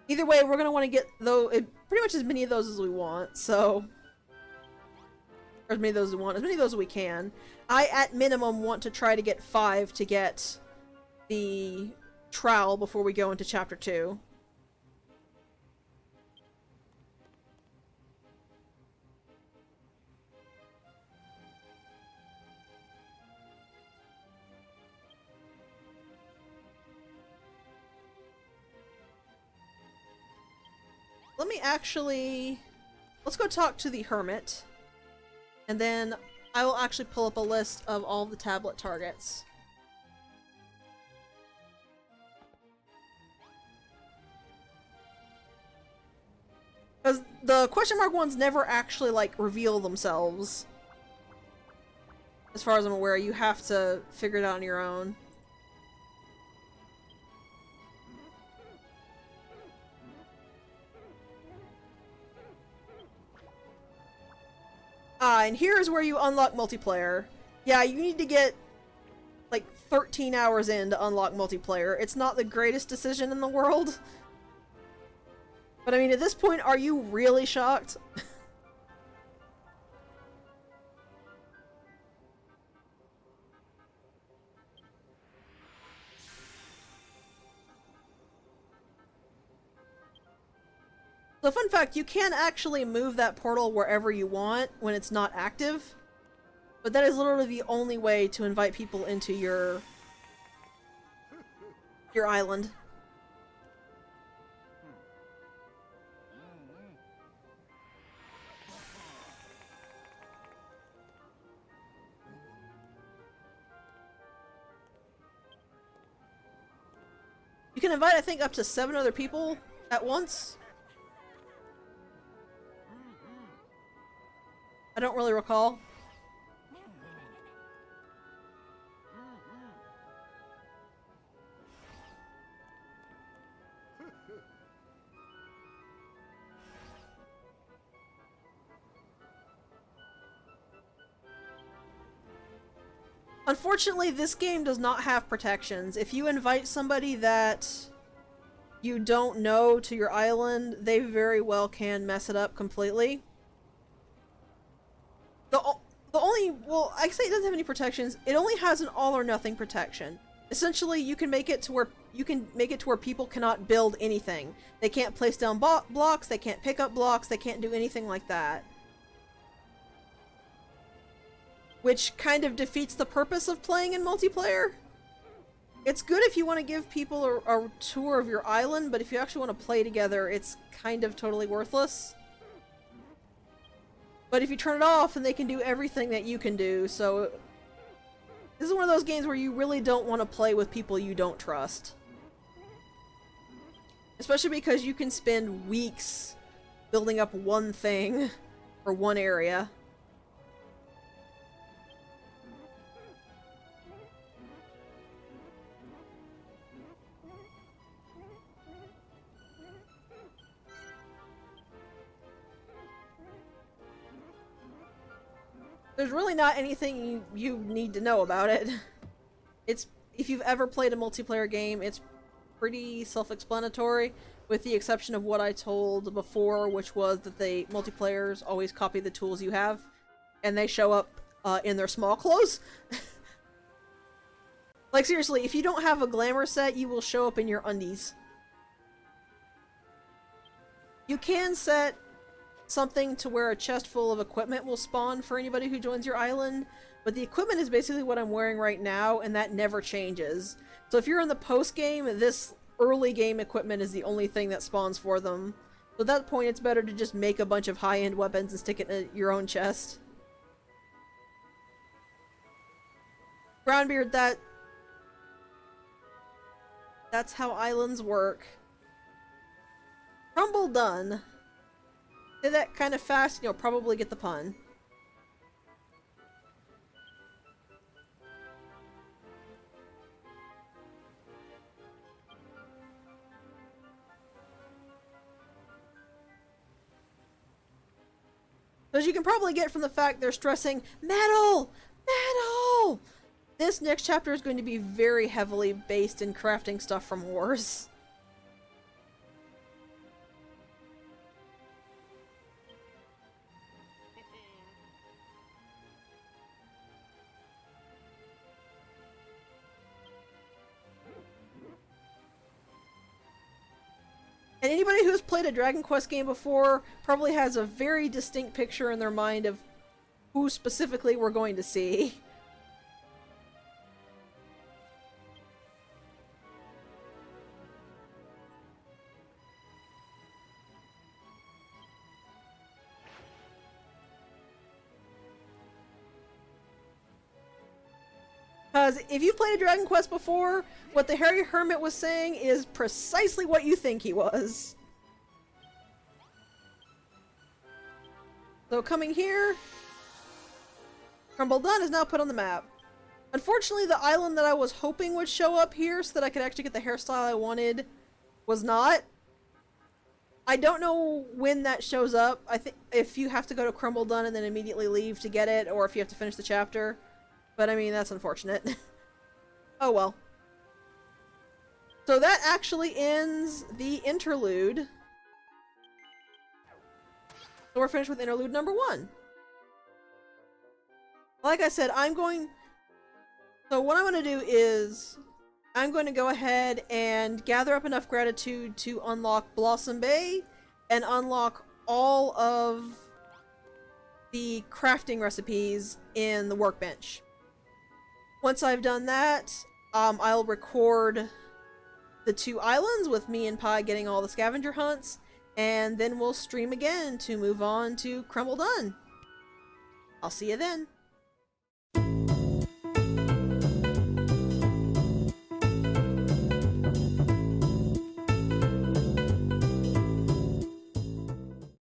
Either way, we're going to want to get pretty much as many of those as we want, so... Or as many of those as we want, as many of those as we can. I, at minimum, want to try to get 5 to get the trowel before we go into Chapter 2. Let me actually... Let's go talk to the hermit. And then I will actually pull up a list of all the tablet targets. Because the question mark ones never actually, like, reveal themselves. As far as I'm aware, you have to figure it out on your own. And here's where you unlock multiplayer. Yeah, you need to get, like, 13 hours in to unlock multiplayer. It's not the greatest decision in the world. But I mean, at this point, are you really shocked? So fun fact, you can actually move that portal wherever you want when it's not active. But that is literally the only way to invite people into your island. You can invite, I think, up to 7 other people at once. I don't really recall. Unfortunately, this game does not have protections. If you invite somebody that you don't know to your island, they very well can mess it up completely. The only, well, I say it doesn't have any protections. It only has an all or nothing protection. Essentially, you can make it to where people cannot build anything. They can't place down blocks, they can't pick up blocks, they can't do anything like that. Which kind of defeats the purpose of playing in multiplayer. It's good if you want to give people a tour of your island, but if you actually want to play together, it's kind of totally worthless. But if you turn it off, then they can do everything that you can do, so... This is one of those games where you really don't want to play with people you don't trust. Especially because you can spend weeks building up one thing, or one area. There's really not anything you need to know about it. It's, if you've ever played a multiplayer game, it's pretty self-explanatory, with the exception of what I told before, which was that the multiplayers always copy the tools you have, and they show up in their small clothes. Like, seriously, if you don't have a glamour set, you will show up in your undies. You can set something to where a chest full of equipment will spawn for anybody who joins your island, but the equipment is basically what I'm wearing right now, and that never changes. So if you're in the post game, this early game equipment is the only thing that spawns for them. So at that point, it's better to just make a bunch of high-end weapons and stick it in your own chest. Brownbeard, that's how islands work. Crumble done. Say that kind of fast and you'll probably get the pun. As you can probably get from the fact they're stressing metal! Metal! This next chapter is going to be very heavily based in crafting stuff from wars. And anybody who's played a Dragon Quest game before probably has a very distinct picture in their mind of who specifically we're going to see. Because if you've played a Dragon Quest before, what the Hairy Hermit was saying is precisely what you think he was. So coming here, Crumble Done is now put on the map. Unfortunately, the island that I was hoping would show up here so that I could actually get the hairstyle I wanted was not. I don't know when that shows up. I think if you have to go to Crumble Done and then immediately leave to get it, or if you have to finish the chapter. But I mean, that's unfortunate. Oh well. So that actually ends the interlude. So we're finished with interlude number 1. Like I said, so what I'm going to do is I'm going to go ahead and gather up enough gratitude to unlock Blossom Bay and unlock all of the crafting recipes in the workbench. Once I've done that, I'll record the 2 islands with me and Pi getting all the scavenger hunts, and then we'll stream again to move on to Crumble Done. I'll see you then.